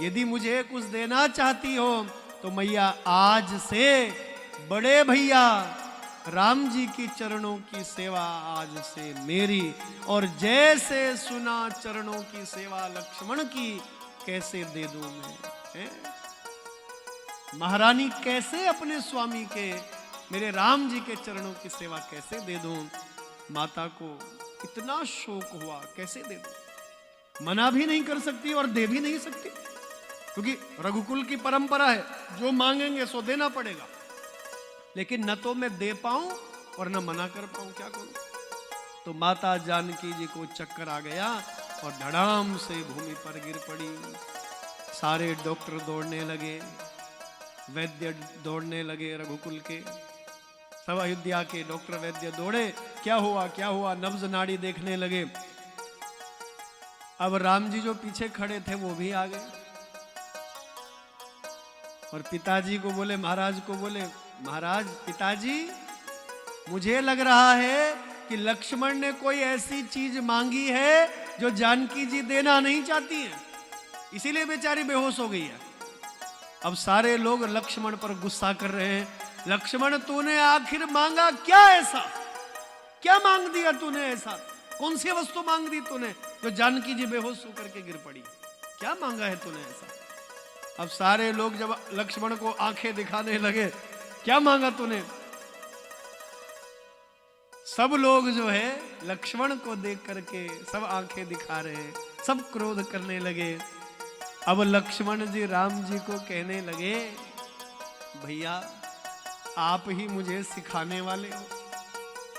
यदि मुझे कुछ देना चाहती हो तो मैया आज से बड़े भैया राम जी की चरणों की सेवा आज से मेरी, और जैसे सुना चरणों की सेवा लक्ष्मण की, कैसे दे दूं मैं? महारानी कैसे अपने स्वामी के, मेरे राम जी के चरणों की सेवा कैसे दे दूं? माता को इतना शोक हुआ, कैसे दे दूं? मना भी नहीं कर सकती और दे भी नहीं सकती, क्योंकि रघुकुल की परंपरा है, जो मांगेंगे सो देना पड़ेगा। लेकिन न तो मैं दे पाऊं और न मना कर पाऊं, क्या करूं? तो माता जानकी जी को चक्कर आ गया और धड़ाम से भूमि पर गिर पड़ी। सारे डॉक्टर दौड़ने लगे, वैद्य दौड़ने लगे, रघुकुल के सब अयोध्या के डॉक्टर वैद्य दौड़े, क्या हुआ क्या हुआ, नब्ज नाड़ी देखने लगे। अब राम जी जो पीछे खड़े थे वो भी आ गए और पिताजी को बोले, महाराज को बोले, महाराज पिताजी मुझे लग रहा है कि लक्ष्मण ने कोई ऐसी चीज मांगी है जो जानकी जी देना नहीं चाहती है, इसीलिए बेचारी बेहोश हो गई है। अब सारे लोग लक्ष्मण पर गुस्सा कर रहे हैं, लक्ष्मण तूने आखिर मांगा क्या ऐसा, क्या मांग दिया तूने ऐसा, कौन सी वस्तु मांग दी तूने जो जानकी जी बेहोश होकर के गिर पड़ी, क्या मांगा है तूने ऐसा? अब सारे लोग जब लक्ष्मण को आंखें दिखाने लगे, क्या मांगा तूने? सब लोग जो है लक्ष्मण को देख करके सब आंखें दिखा रहे हैं, सब क्रोध करने लगे। अब लक्ष्मण जी राम जी को कहने लगे, भैया आप ही मुझे सिखाने वाले हो,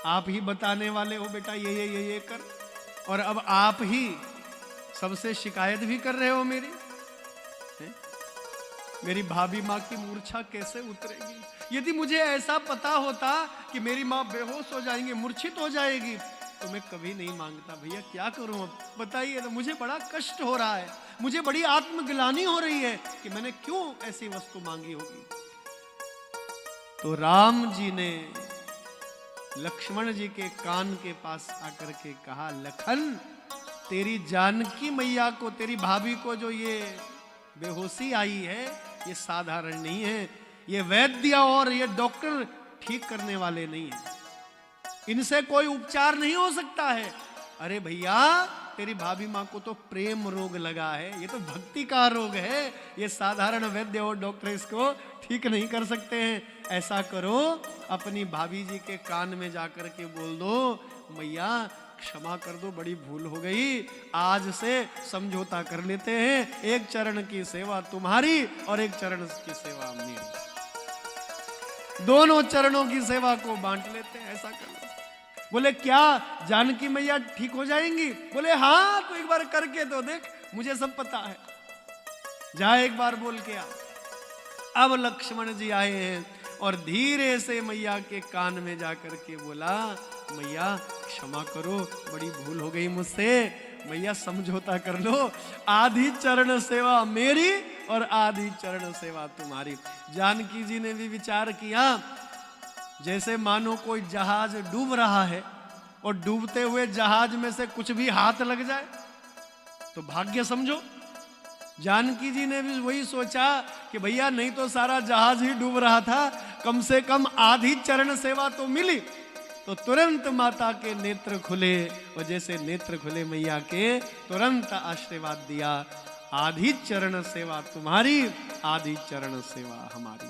आप ही बताने वाले हो बेटा ये कर, और अब आप ही सबसे शिकायत भी कर रहे हो मेरी। मेरी भाभी माँ की मूर्छा कैसे उतरेगी? यदि मुझे ऐसा पता होता कि मेरी माँ बेहोश हो जाएंगी, मूर्छित हो जाएगी, तो मैं कभी नहीं मांगता। भैया क्या करूं अब बताइए, मुझे बड़ा कष्ट हो रहा है, मुझे बड़ी आत्मग्लानि हो रही है कि मैंने क्यों ऐसी वस्तु मांगी होगी। तो राम जी ने लक्ष्मण जी के कान के पास आकर के कहा, लखन तेरी जानकी मैया को, तेरी भाभी को जो ये बेहोशी आई है, ये साधारण नहीं है, ये वैद्य और ये डॉक्टर ठीक करने वाले नहीं है, इनसे कोई उपचार नहीं हो सकता है। अरे भैया तेरी भाभी माँ को तो प्रेम रोग लगा है, ये तो भक्ति का रोग है, ये साधारण वैद्य और डॉक्टर इसको ठीक नहीं कर सकते हैं। ऐसा करो, अपनी भाभी जी के कान में जाकर के बोल दो, मैया क्षमा कर दो, बड़ी भूल हो गई, आज से समझौता कर लेते हैं, एक चरण की सेवा तुम्हारी और एक चरण की सेवा मेरी, दोनों चरणों की सेवा को बांट लेते हैं, ऐसा कर लो। बोले क्या जानकी मैया ठीक हो जाएंगी? बोले हाँ, तो एक बार करके तो देख, मुझे सब पता है, जा एक बार बोल के आ। अब लक्ष्मण जी आए हैं और धीरे से मैया के कान में जाकर के बोला, मैया क्षमा करो, बड़ी भूल हो गई मुझसे, मैया समझौता कर लो, आधी चरण सेवा मेरी और आधी चरण सेवा तुम्हारी। जानकी जी ने भी विचार किया, जैसे मानो कोई जहाज डूब रहा है और डूबते हुए जहाज में से कुछ भी हाथ लग जाए तो भाग्य समझो। जानकी जी ने भी वही सोचा कि भैया नहीं तो सारा जहाज ही डूब रहा था, कम से कम आधी चरण सेवा तो मिली। तो तुरंत माता के नेत्र खुले और जैसे नेत्र खुले मैया के तुरंत आशीर्वाद दिया, आधी चरण सेवा तुम्हारी, आधी चरण सेवा हमारी।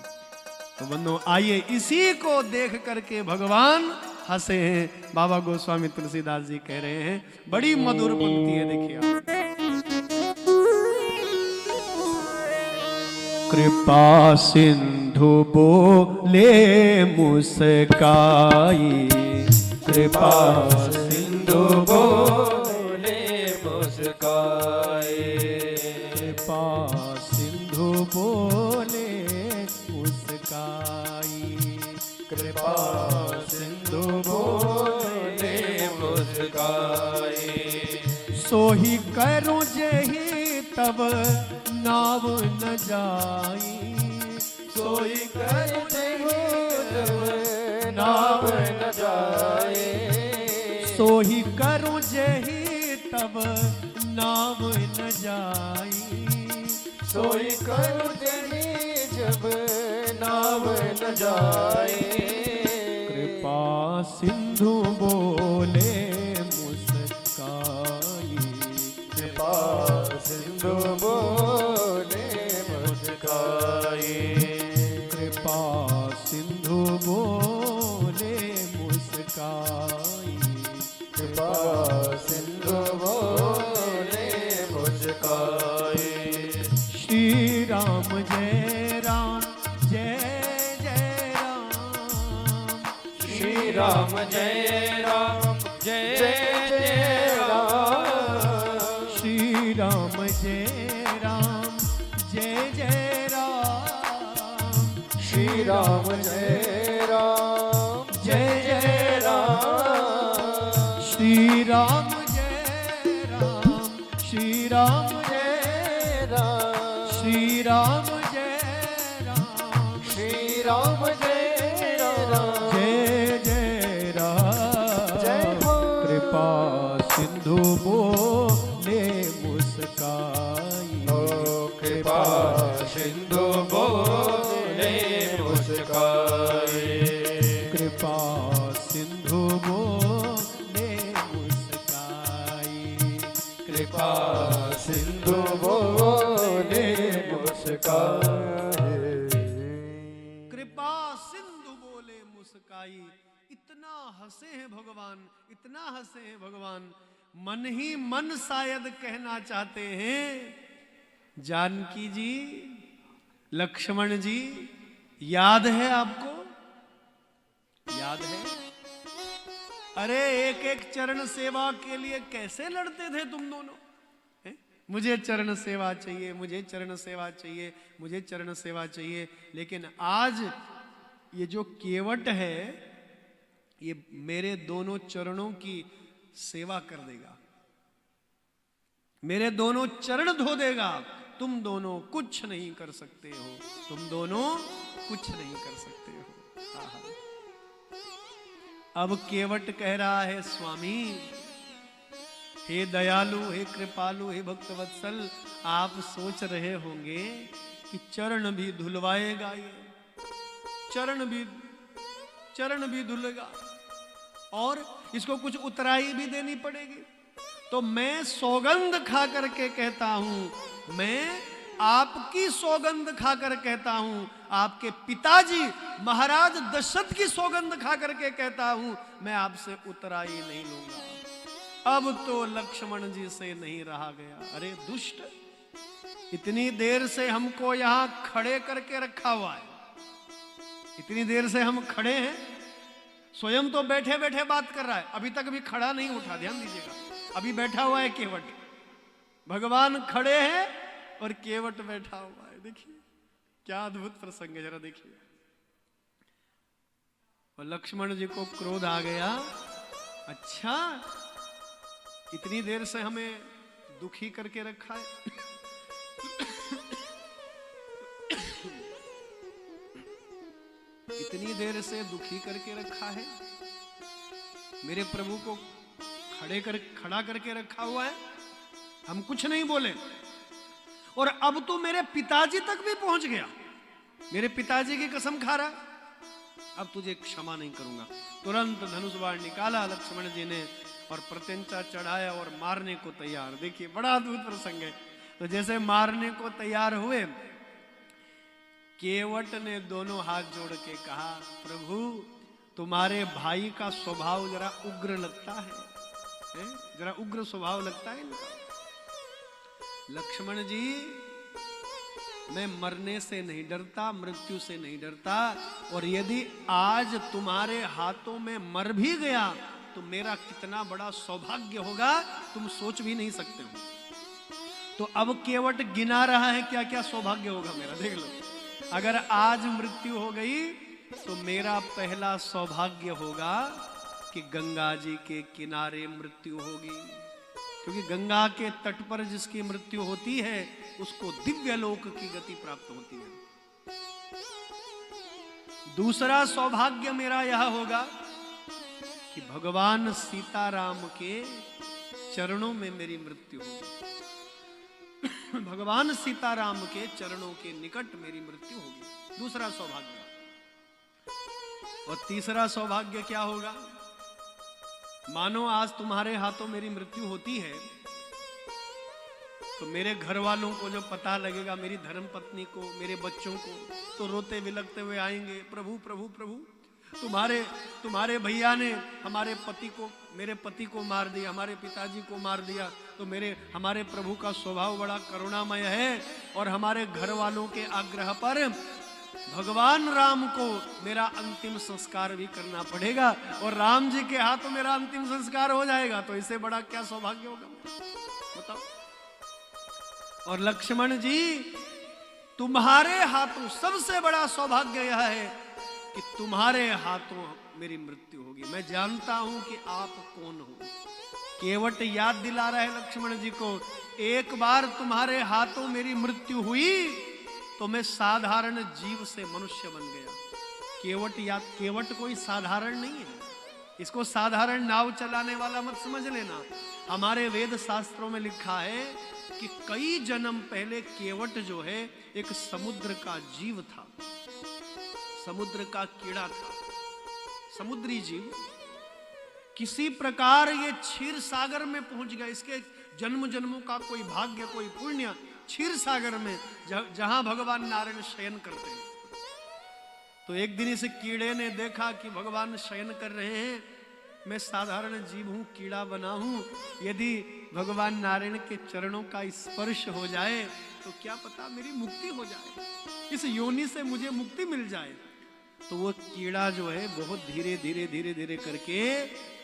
तो बंधु आइए इसी को देख करके भगवान हंसे हैं। बाबा गोस्वामी तुलसीदास जी कह रहे हैं, बड़ी मधुर पंक्ति है, देखिए आप। कृपा सिंधु बोले मुस्काई, कृपा सिंधु बोले मुस्काए, कृपा सिंधु बोले मुस्काई, कृपा सिंधु बोले मुस्काए। सोही करो जही तब नाव न जाई, सोई करते नाव न जाए, सोही करो जही तब नाव न जाई, सोई करते जब नाव न जाए। कृपा सिंधु बोले मुस्काई, कृपा सिंधु बोले मुस्काए, कृपा सिंधु बोले मुस्काई, कृपा सिंधु बोले मुस्काए। श्री राम जय राम जय जय राम, श्री राम जय राम जय जय राम, श्री राम जय राम जय जय राम, श्री राम जय राम जय जय राम, श्री राम जय राम, श्री राम जय राम, श्री राम जय राम, श्री राम जय राम जय जय राम, जय हो। कृपा सिंधु बोले मुस्काई, ओ कृपा सिंधु बोले मुस्काए, कृपा सिंधु बोले मुस्काई, कृपा सिंधु बोले मुस्काए। कृपा सिंधु बोले मुस्काई। इतना हंसे हैं भगवान, इतना हंसे हैं भगवान, मन ही मन शायद कहना चाहते हैं, जानकी जी, लक्ष्मण जी, याद है आपको? याद है? अरे एक एक चरण सेवा के लिए कैसे लड़ते थे तुम दोनों? हैं? मुझे चरण सेवा चाहिए, मुझे चरण सेवा चाहिए, मुझे चरण सेवा चाहिए। लेकिन आज ये जो केवट है, ये मेरे दोनों चरणों की सेवा कर देगा, मेरे दोनों चरण धो देगा। तुम दोनों कुछ नहीं कर सकते हो, तुम दोनों कुछ नहीं कर सकते हो। आहा। अब केवट कह रहा है, स्वामी हे दयालु, हे कृपालु, हे भक्तवत्सल, आप सोच रहे होंगे कि चरण भी धुलवाएगा, ये चरण भी धुलेगा और इसको कुछ उतराई भी देनी पड़ेगी। तो मैं सौगंध खा करके कहता हूं, मैं आपकी सौगंध खाकर कहता हूं, आपके पिताजी महाराज दशरथ की सौगंध खा करके कहता हूं, मैं आपसे उतराई नहीं लूंगा। अब तो लक्ष्मण जी से नहीं रहा गया। अरे दुष्ट, इतनी देर से हमको यहां खड़े करके रखा हुआ है, इतनी देर से हम खड़े हैं, स्वयं तो बैठे बैठे बात कर रहा है, अभी तक भी खड़ा नहीं उठा। ध्यान दीजिएगा, अभी बैठा हुआ है केवट, भगवान खड़े हैं और केवट बैठा हुआ है। देखिए क्या अद्भुत प्रसंग है, जरा देखिए। और लक्ष्मण जी को क्रोध आ गया, अच्छा इतनी देर से हमें दुखी करके रखा है, इतनी देर से दुखी करके रखा है, मेरे प्रभु को खड़ा करके रखा हुआ है, हम कुछ नहीं बोले, और अब तो मेरे पिताजी तक भी पहुंच गया, मेरे पिताजी की कसम खा रहा, अब तुझे क्षमा नहीं करूंगा। तुरंत धनुष बाण निकाला लक्ष्मण जी ने और प्रत्यंचा चढ़ाया और मारने को तैयार। देखिए बड़ा अद्भुत प्रसंग है। तो जैसे मारने को तैयार हुए, केवट ने दोनों हाथ जोड़ के कहा, प्रभु तुम्हारे भाई का स्वभाव जरा उग्र लगता है, जरा उग्र स्वभाव लगता है इनका। लक्ष्मण जी, मैं मरने से नहीं डरता, मृत्यु से नहीं डरता, और यदि आज तुम्हारे हाथों में मर भी गया तो मेरा कितना बड़ा सौभाग्य होगा, तुम सोच भी नहीं सकते हो। तो अब केवट गिना रहा है क्या क्या सौभाग्य होगा मेरा, देख लो। अगर आज मृत्यु हो गई तो मेरा पहला सौभाग्य होगा कि गंगा जी के किनारे मृत्यु होगी, क्योंकि गंगा के तट पर जिसकी मृत्यु होती है उसको दिव्य लोक की गति प्राप्त होती है। दूसरा सौभाग्य मेरा यह होगा कि भगवान सीताराम के चरणों में मेरी मृत्यु होगी, भगवान सीताराम के चरणों के निकट मेरी मृत्यु होगी, दूसरा सौभाग्य। और तीसरा सौभाग्य क्या होगा? मानो आज तुम्हारे हाथों मेरी मृत्यु होती है तो मेरे घर वालों को जो पता लगेगा, मेरी धर्म पत्नी को, मेरे बच्चों को, तो रोते बिलखते हुए आएंगे, प्रभु प्रभु प्रभु, तुम्हारे भैया ने हमारे पति को, मेरे पति को मार दिया, हमारे पिताजी को मार दिया। तो हमारे प्रभु का स्वभाव बड़ा करुणामय है, और हमारे घर वालों के आग्रह पर भगवान राम को मेरा अंतिम संस्कार भी करना पड़ेगा, और राम जी के हाथों मेरा अंतिम संस्कार हो जाएगा। तो इससे बड़ा क्या सौभाग्य होगा, बताओ। और लक्ष्मण जी, तुम्हारे हाथों सबसे बड़ा सौभाग्य यह है कि तुम्हारे हाथों मेरी मृत्यु होगी। मैं जानता हूं कि आप कौन हो। केवट याद दिला रहा है लक्ष्मण जी को, एक बार तुम्हारे हाथों मेरी मृत्यु हुई तो मैं साधारण जीव से मनुष्य बन गया। केवट कोई साधारण नहीं है, इसको साधारण नाव चलाने वाला मत समझ लेना। हमारे वेद शास्त्रों में लिखा है कि कई जन्म पहले केवट जो है एक समुद्र का जीव था, समुद्र का कीड़ा था, समुद्री जीव। किसी प्रकार ये क्षीर सागर में पहुंच गया, इसके जन्म जन्मों का कोई भाग्य, कोई पुण्य, क्षीर सागर में जहां भगवान नारायण शयन करते हैं। तो एक दिन इस कीड़े ने देखा कि भगवान शयन कर रहे हैं, मैं साधारण जीव हूं, कीड़ा बना हूं, यदि भगवान नारायण के चरणों का स्पर्श हो जाए तो क्या पता मेरी मुक्ति हो जाए, इस योनि से मुझे मुक्ति मिल जाए। तो वो कीड़ा जो है बहुत धीरे धीरे धीरे धीरे करके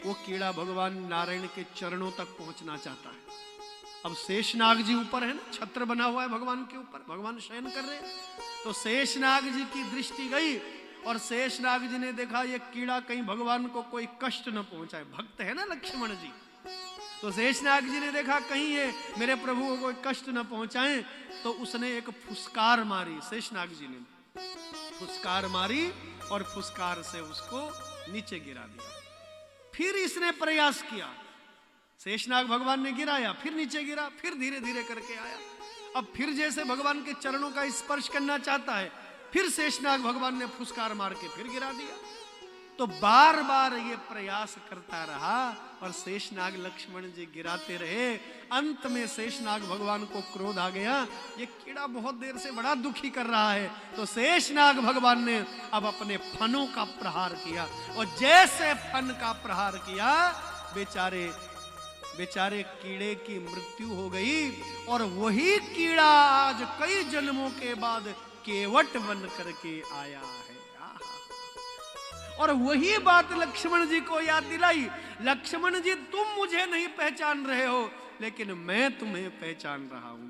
वो कीड़ा भगवान नारायण के चरणों तक पहुंचना चाहता है। अब शेषनाग जी ऊपर है ना, छत्र बना हुआ है भगवान के ऊपर, भगवान शयन कर रहे हैं। तो शेषनाग जी की दृष्टि गई और शेषनाग जी ने देखा ये कीड़ा कहीं भगवान को कोई कष्ट न पहुंचाए, भक्त है ना लक्ष्मण जी। तो शेषनाग जी ने देखा कहीं ये मेरे प्रभु को कोई कष्ट न पहुंचाए, तो उसने एक फुसकार मारी, शेषनाग जी ने फुसकार मारी और फुसकार से उसको नीचे गिरा दिया। फिर इसने प्रयास किया, शेषनाग भगवान ने गिराया, फिर नीचे गिरा, फिर धीरे धीरे करके आया। अब फिर जैसे भगवान के चरणों का स्पर्श करना चाहता है, फिर शेषनाग भगवान ने फुसकार मार के फिर गिरा दिया। तो बार बार ये प्रयास करता रहा और शेषनाग लक्ष्मण जी गिराते रहे। अंत में शेषनाग भगवान को क्रोध आ गया, ये कीड़ा बहुत देर से बड़ा दुखी कर रहा है। तो शेषनाग भगवान ने अब अपने फनों का प्रहार किया, और जैसे फन का प्रहार किया, बेचारे कीड़े की मृत्यु हो गई। और वही कीड़ा आज कई जन्मों के बाद केवट बन करके आया है। और वही बात लक्ष्मण जी को याद दिलाई, लक्ष्मण जी तुम मुझे नहीं पहचान रहे हो, लेकिन मैं तुम्हें पहचान रहा हूं।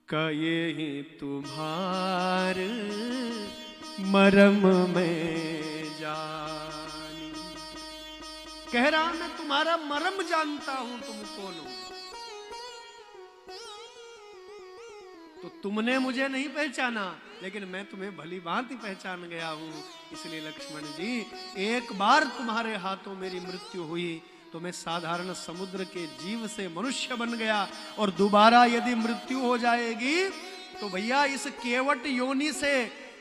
कये ही तुम्हार मरम में जानी, कह रहा मैं तुम्हारा मरम जानता हूं, तुम कौन हो। तो तुमने मुझे नहीं पहचाना, लेकिन मैं तुम्हें भली भांति पहचान गया हूं। इसलिए लक्ष्मण जी, एक बार तुम्हारे हाथों मेरी मृत्यु हुई तो मैं साधारण समुद्र के जीव से मनुष्य बन गया, और दोबारा यदि मृत्यु हो जाएगी तो भैया इस केवट योनि से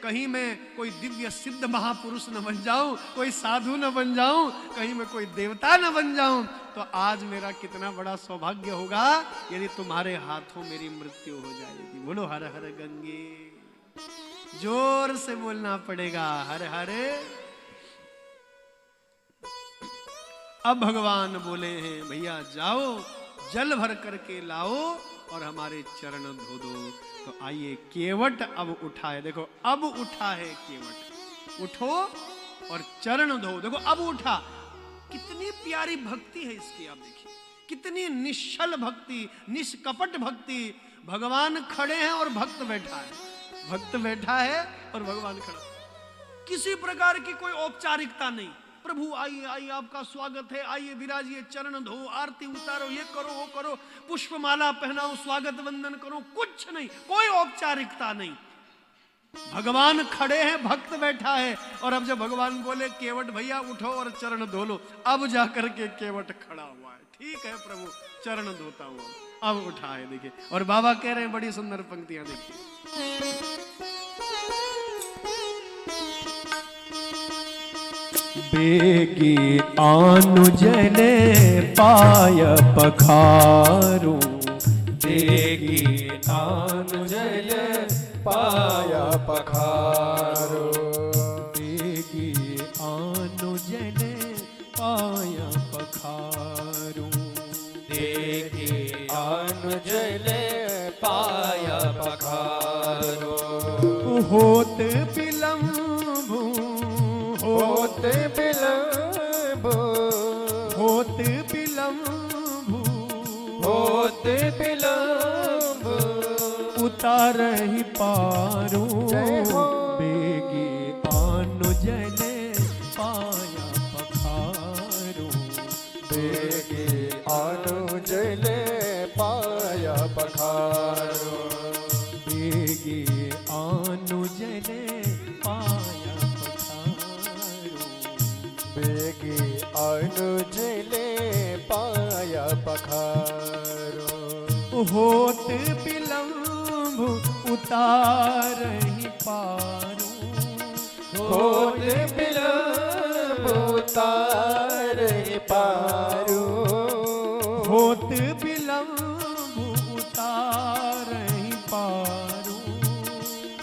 कहीं मैं कोई दिव्य सिद्ध महापुरुष न बन जाऊं, कोई साधु न बन जाऊं, कहीं मैं कोई देवता न बन जाऊं। तो आज मेरा कितना बड़ा सौभाग्य होगा यदि तुम्हारे हाथों मेरी मृत्यु हो जाएगी। बोलो हर हर गंगे, जोर से बोलना पड़ेगा, हर हर। अब भगवान बोले हैं, भैया जाओ जल भर करके लाओ और हमारे चरण धो दो। तो आइए, केवट अब उठा है, देखो अब उठा है केवट, उठो और चरण धो। देखो अब उठा, कितनी प्यारी भक्ति है इसकी, आप देखिए कितनी निश्चल भक्ति, निष्कपट भक्ति। भगवान खड़े हैं और भक्त बैठा है, भक्त बैठा है और भगवान खड़ा, किसी प्रकार की कोई औपचारिकता नहीं। प्रभु आइए आइए, आपका स्वागत है, आइए विराजिए, चरण धो, आरती उतारो, ये करो वो करो, पुष्पमाला पहनाओ, स्वागत वंदन करो, कुछ नहीं, कोई औपचारिकता नहीं। भगवान खड़े हैं, भक्त बैठा है। और अब जब भगवान बोले केवट भैया उठो और चरण धो लो, अब जाकर के केवट खड़ा हुआ है। ठीक है प्रभु, चरण धोता हूं, अब उठा है। देखिए, और बाबा कह रहे हैं बड़ी सुंदर पंक्तियां, देखिए। बेगी आनुजने पाय पखारू, बेगी आनुजने पाय पखारू, बेगी आनुजने पाय पखारू, बेगी आनुजने पाय पखारू। होत विलंब होत विलंब, होत विलंब, होत विलंब, उतारहि पारू, बेगी आनुजने पाया पखारू, बेगी आनुजने पाया पखारू, बेगी आनुजने पाया पखारू, बेगी अनुजले पाया पखारो। होत विलंब उतारहि पारू, होत विलंब उतारहि पारू, होत विलंब उतारहि पारू,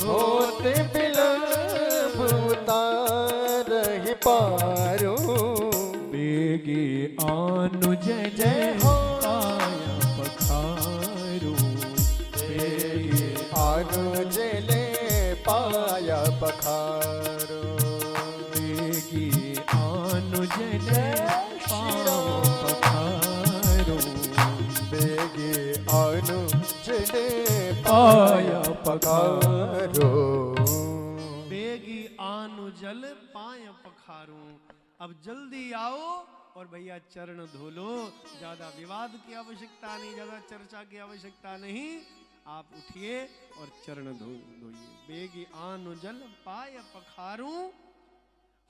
होत विलंब उतारहि पारू, बेगी आनुजने पाया पखारू, बेगी आनुजने पाया पखारू, बेगी आनुजने पाया पखारू, बेगी आनुजने पाया पखारू, बेगी आनुजल पाय पखारू। अब जल्दी आओ और भैया चरण धो लो। ज्यादा विवाद की आवश्यकता नहीं, ज्यादा चर्चा की आवश्यकता नहीं, आप उठिए और चरण धोइए। बेगी आनुजल पाय पखारू,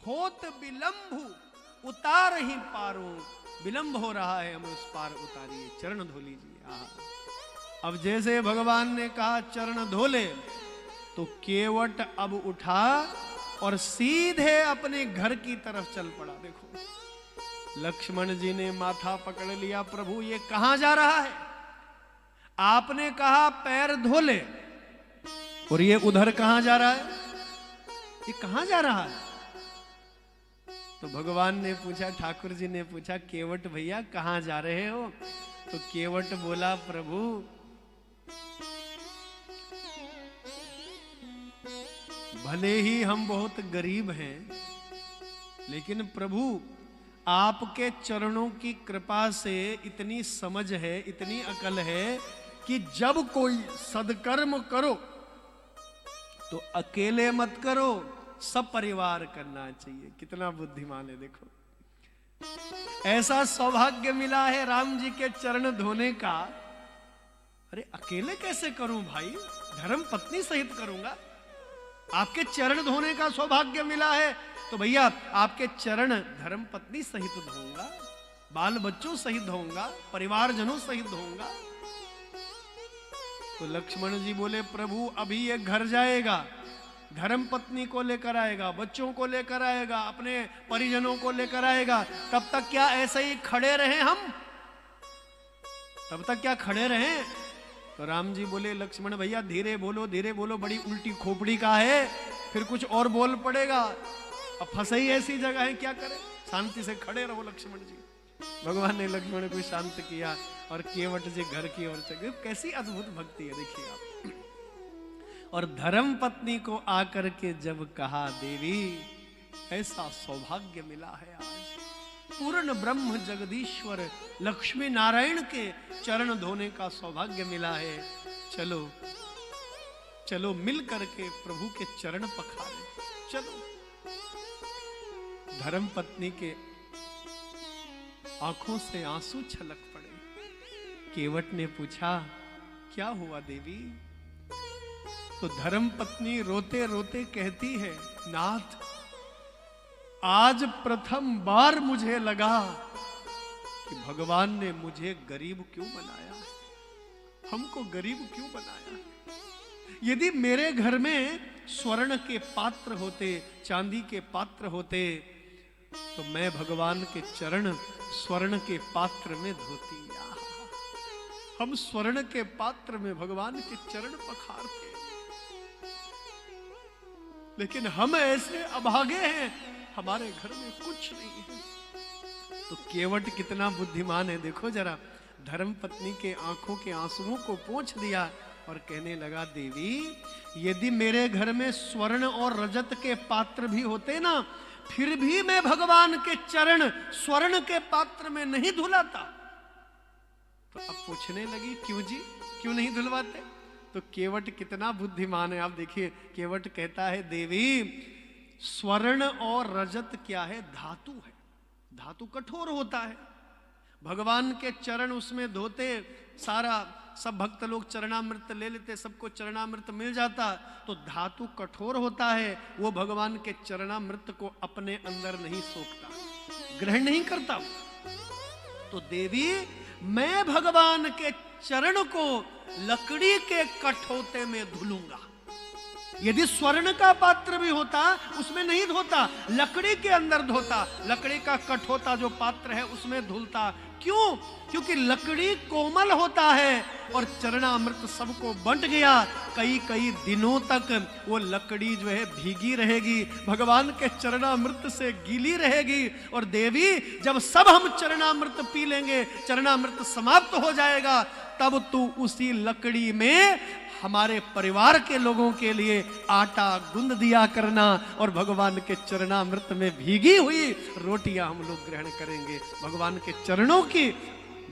होत विलंब उतार ही पारू। विलंब हो रहा है, हमें उस पार उतारिए, चरण धो लीजिए। अब जैसे भगवान ने कहा चरण धो ले, तो केवट अब उठा और सीधे अपने घर की तरफ चल पड़ा। देखो, लक्ष्मण जी ने माथा पकड़ लिया, प्रभु ये कहां जा रहा है? आपने कहा पैर धो ले, और ये उधर कहां जा रहा है? ये कहां जा रहा है? तो भगवान ने पूछा, ठाकुर जी ने पूछा, केवट भैया कहां जा रहे हो? तो केवट बोला, प्रभु भले ही हम बहुत गरीब हैं, लेकिन प्रभु आपके चरणों की कृपा से इतनी समझ है, इतनी अकल है कि जब कोई सदकर्म करो तो अकेले मत करो, सब परिवार करना चाहिए। कितना बुद्धिमान है, देखो ऐसा सौभाग्य मिला है राम जी के चरण धोने का। अरे अकेले कैसे करूं भाई? धर्म पत्नी सहित करूंगा। आपके चरण धोने का सौभाग्य मिला है तो भैया आपके चरण धर्म पत्नी सहित धोऊंगा, बाल बच्चों सहित धोऊंगा, परिवारजनों सहित धोऊंगा। तो लक्ष्मण जी बोले प्रभु अभी ये घर जाएगा, धर्म पत्नी को लेकर आएगा, बच्चों को लेकर आएगा, अपने परिजनों को लेकर आएगा, तब तक क्या ऐसे ही खड़े रहे हम? तब तक क्या खड़े रहे? तो राम जी बोले लक्ष्मण भैया धीरे बोलो, बड़ी उल्टी खोपड़ी का है, फिर कुछ और बोल पड़ेगा। अब फंसे ही ऐसी जगह है, क्या करें? शांति से खड़े रहो लक्ष्मण जी। भगवान ने लक्ष्मण को शांत किया और केवट जी घर की ओर चले। कैसी अद्भुत भक्ति है, देखिए आप। और धर्म पत्नी को आकर के जब कहा देवी ऐसा सौभाग्य मिला है आज, पूर्ण ब्रह्म जगदीश्वर लक्ष्मी नारायण के चरण धोने का सौभाग्य मिला है, चलो चलो मिल करके प्रभु के चरण पखारे। चलो। धर्म पत्नी के आंखों से आंसू छलक पड़े। केवट ने पूछा क्या हुआ देवी? तो धर्म पत्नी रोते रोते कहती है नाथ आज प्रथम बार मुझे लगा कि भगवान ने मुझे गरीब क्यों बनाया, हमको गरीब क्यों बनाया। यदि मेरे घर में स्वर्ण के पात्र होते, चांदी के पात्र होते, तो मैं भगवान के चरण स्वर्ण के पात्र में धोती। हम स्वर्ण के पात्र में भगवान के चरण पखारते, लेकिन हम ऐसे अभागे हैं, हमारे घर में कुछ नहीं है। तो केवट कितना बुद्धिमान है देखो जरा। धर्म पत्नी के आंखों के आंसुओं को पोंछ दिया और कहने लगा देवी यदि मेरे घर में स्वर्ण और रजत के पात्र भी होते ना, फिर भी मैं भगवान के चरण स्वर्ण के पात्र में नहीं धुलाता। तो अब पूछने लगी क्यों जी, क्यों नहीं धुलवाते? तो केवट कितना बुद्धिमान है आप देखिए। केवट कहता है देवी स्वर्ण और रजत क्या है? धातु है। धातु कठोर होता है, भगवान के चरण उसमें धोते, सारा सब भक्त लोग चरणामृत ले लेते, सबको चरणामृत मिल जाता। तो धातु कठोर होता है, वो भगवान के चरणामृत को अपने अंदर नहीं सोखता, ग्रहण नहीं करता। तो देवी मैं भगवान के चरण को लकड़ी के कठोते में धुलूंगा। यदि स्वर्ण का पात्र भी होता उसमें नहीं धोता, लकड़ी के अंदर धोता, लकड़ी का कठोता जो पात्र है उसमें धुलता। क्यों? क्योंकि लकड़ी कोमल होता है और चरणामृत सबको बंट गया। कई कई दिनों तक वो लकड़ी जो है भीगी रहेगी, भगवान के चरणामृत से गीली रहेगी। और देवी जब सब हम चरणामृत पी लेंगे, चरणामृत समाप्त हो जाएगा, तब तू उसी लकड़ी में हमारे परिवार के लोगों के लिए आटा गूंद दिया करना और भगवान के चरणामृत में भीगी हुई रोटियां हम लोग ग्रहण करेंगे। भगवान के चरणों की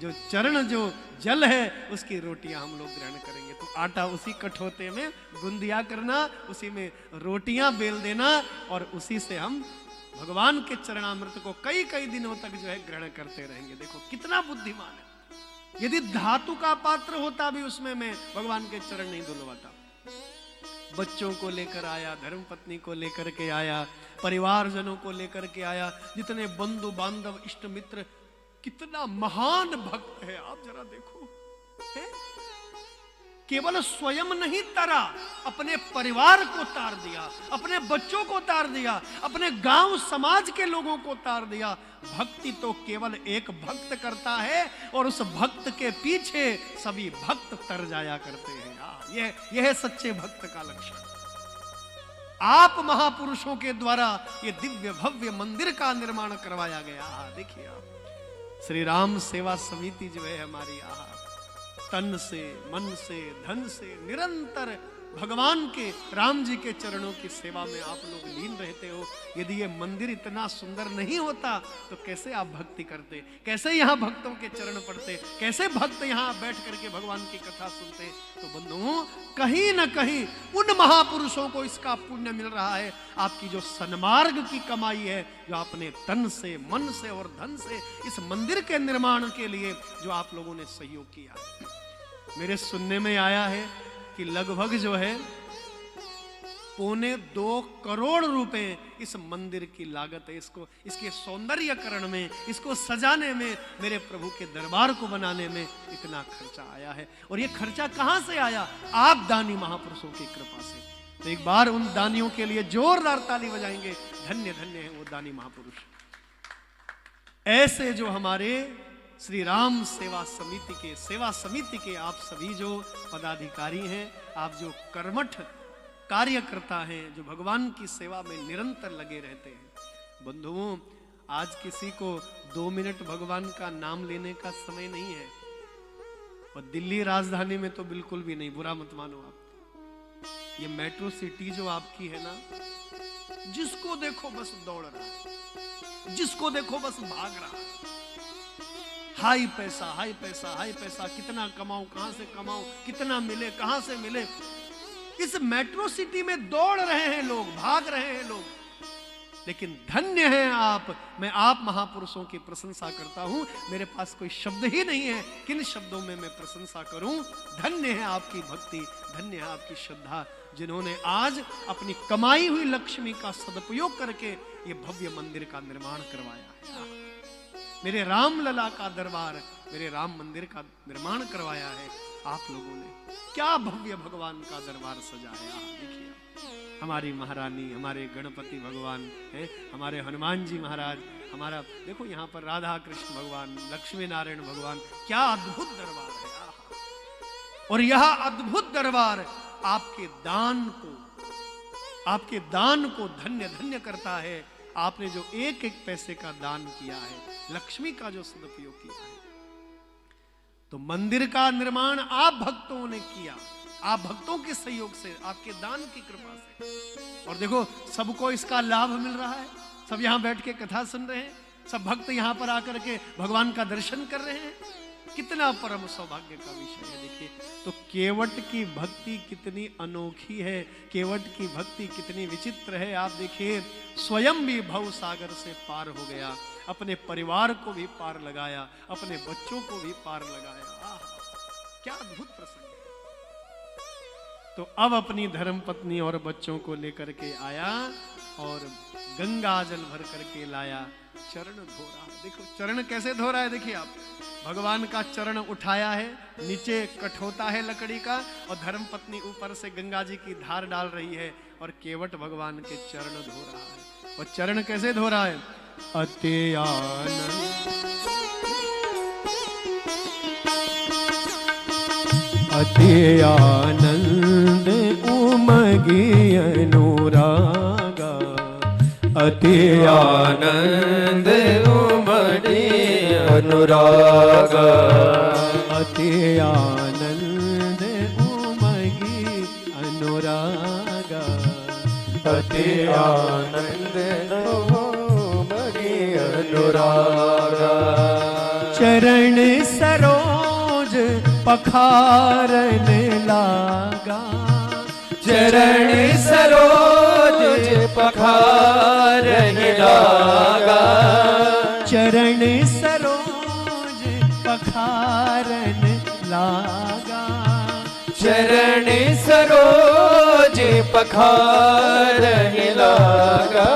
जो चरण जो जल है उसकी रोटियां हम लोग ग्रहण करेंगे। तो आटा उसी कठोते में गूंद दिया करना, उसी में रोटियां बेल देना और उसी से हम भगवान के चरणामृत को कई कई दिनों तक जो है ग्रहण करते रहेंगे। देखो कितना बुद्धिमान है। यदि धातु का पात्र होता भी उसमें मैं भगवान के चरण नहीं धुलवाता। बच्चों को लेकर आया, धर्म पत्नी को लेकर के आया, परिवारजनों को लेकर के आया, जितने बंधु बांधव इष्ट मित्र, कितना महान भक्त है आप जरा देखो है? केवल स्वयं नहीं तरा, अपने परिवार को तार दिया, अपने बच्चों को तार दिया, अपने गांव समाज के लोगों को तार दिया। भक्ति तो केवल एक भक्त करता है और उस भक्त के पीछे सभी भक्त तर जाया करते हैं। यह है सच्चे भक्त का लक्षण। आप महापुरुषों के द्वारा ये दिव्य भव्य मंदिर का निर्माण करवाया गया। देखिए आप, श्री राम सेवा समिति जो है हमारी, तन से, मन से, धन से निरंतर भगवान के राम जी के चरणों की सेवा में आप लोग लीन रहते हो। यदि ये मंदिर इतना सुंदर नहीं होता तो कैसे आप भक्ति करते, कैसे यहाँ भक्तों के चरण पड़ते, कैसे भक्त यहाँ बैठ करके भगवान की कथा सुनते। तो बंधुओं कहीं न कहीं उन महापुरुषों को इसका पुण्य मिल रहा है। आपकी जो सन्मार्ग की कमाई है, जो आपने तन से, मन से और धन से इस मंदिर के निर्माण के लिए जो आप लोगों ने सहयोग किया। मेरे सुनने में आया है कि लगभग जो है 2.25 करोड़ रुपए इस मंदिर की लागत है। इसको, इसके सौंदर्यकरण में, इसको सजाने में, मेरे प्रभु के दरबार को बनाने में इतना खर्चा आया है। और ये खर्चा कहां से आया? आप दानी महापुरुषों की कृपा से। तो एक बार उन दानियों के लिए जोरदार ताली बजाएंगे। धन्य धन्य है वो दानी महापुरुष। ऐसे जो हमारे श्री राम सेवा समिति के आप सभी जो पदाधिकारी हैं, आप जो कर्मठ कार्यकर्ता हैं, जो भगवान की सेवा में निरंतर लगे रहते हैं। बंधुओं, आज किसी को 2 मिनट भगवान का नाम लेने का समय नहीं है। और दिल्ली राजधानी में तो बिल्कुल भी नहीं, बुरा मत मानो आप। ये मेट्रो सिटी जो आपकी है ना, जिसको देखो बस दौड़ रहा, जिसको देखो बस भाग रहा। हाई पैसा, हाई पैसा, हाई पैसा, कितना कमाऊं, कहां से कमाऊं, कितना मिले, कहां से मिले। इस मेट्रो सिटी में दौड़ रहे हैं लोग, भाग रहे हैं लोग। लेकिन धन्य हैं आप। मैं आप महापुरुषों की प्रशंसा करता हूं। मेरे पास कोई शब्द ही नहीं है, किन शब्दों में मैं प्रशंसा करूं। धन्य है आपकी भक्ति, धन्य है आपकी श्रद्धा, जिन्होंने आज अपनी कमाई हुई लक्ष्मी का सदुपयोग करके ये भव्य मंदिर का निर्माण करवाया है। मेरे राम लला का दरबार, मेरे राम मंदिर का निर्माण करवाया है आप लोगों ने। क्या भव्य भगवान का दरबार सजाया है। देखिए, हमारी महारानी, हमारे गणपति भगवान हैं, हमारे हनुमान जी महाराज, हमारा देखो यहाँ पर राधा कृष्ण भगवान, लक्ष्मी नारायण भगवान। क्या अद्भुत दरबार है। और यह अद्भुत दरबार आपके दान को धन्य धन्य करता है। आपने जो एक एक पैसे का दान किया है, लक्ष्मी का जो सदुपयोग किया है, तो मंदिर का निर्माण आप भक्तों ने किया, आप भक्तों के सहयोग से, आपके दान की कृपा से। और देखो, सबको इसका लाभ मिल रहा है। सब यहां बैठ के कथा सुन रहे हैं, सब भक्त यहां पर आकर के भगवान का दर्शन कर रहे हैं। कितना परम सौभाग्य का विषय है। देखिए, तो केवट की भक्ति कितनी अनोखी है, केवट की भक्ति कितनी विचित्र है। आप देखिए, स्वयं भी भव सागर से पार हो गया, अपने परिवार को भी पार लगाया, अपने बच्चों को भी पार लगाया। क्या अद्भुत प्रसंग है। तो अब अपनी धर्म पत्नी और बच्चों को लेकर के आया और गंगा जल भर करके लाया, चरण धो रहा है। देखो चरण कैसे धो रहा है। देखिए आप, भगवान का चरण उठाया है, नीचे कठोता है लकड़ी का, और धर्म पत्नी ऊपर से गंगा जी की धार डाल रही है और केवट भगवान के चरण धो रहा है। और चरण कैसे धो रहा है। अति आनंद, अति आनंद उमगी अनुरागा, अति आनंद उमगी अनुरागा, अति आनंद उमगी अनुरागा, अति आनंद उमगी अनुरागा। चरण सरोज पखारन लागा, चरण सरोज पखारन लागा, चरण सरोज पखारन लागा, चरण सरोज पखारन लागा।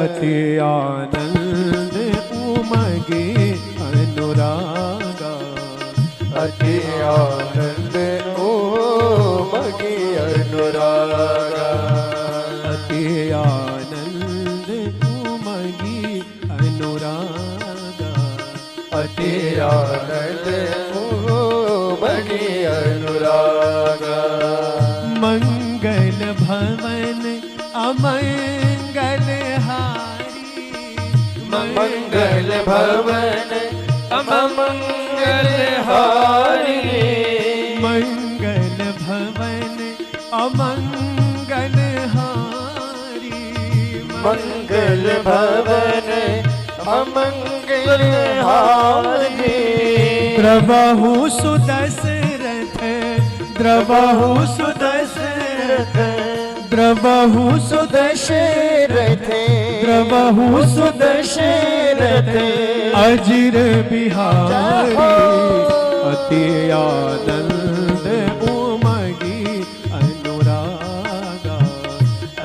अति आनंद उमगे अनुरागा, अति आनंद उमगे अनुरागा, अति आनंद उमगे अनुरागा, अति आनंद उमगे अनुरागा। मंगल भवन अमंगल हारी, मंगल भवन अमंगल हारी, मंगल भवन अमंगल हारी, मंगल भवन अमंगल हारी। द्रवहु सुदशरथ, द्रवहु सुदशरथ, द्रवहु सुदशरथ, द्रवहु सुदशरथ, अजिर बिहारी, अति आनंद उमगी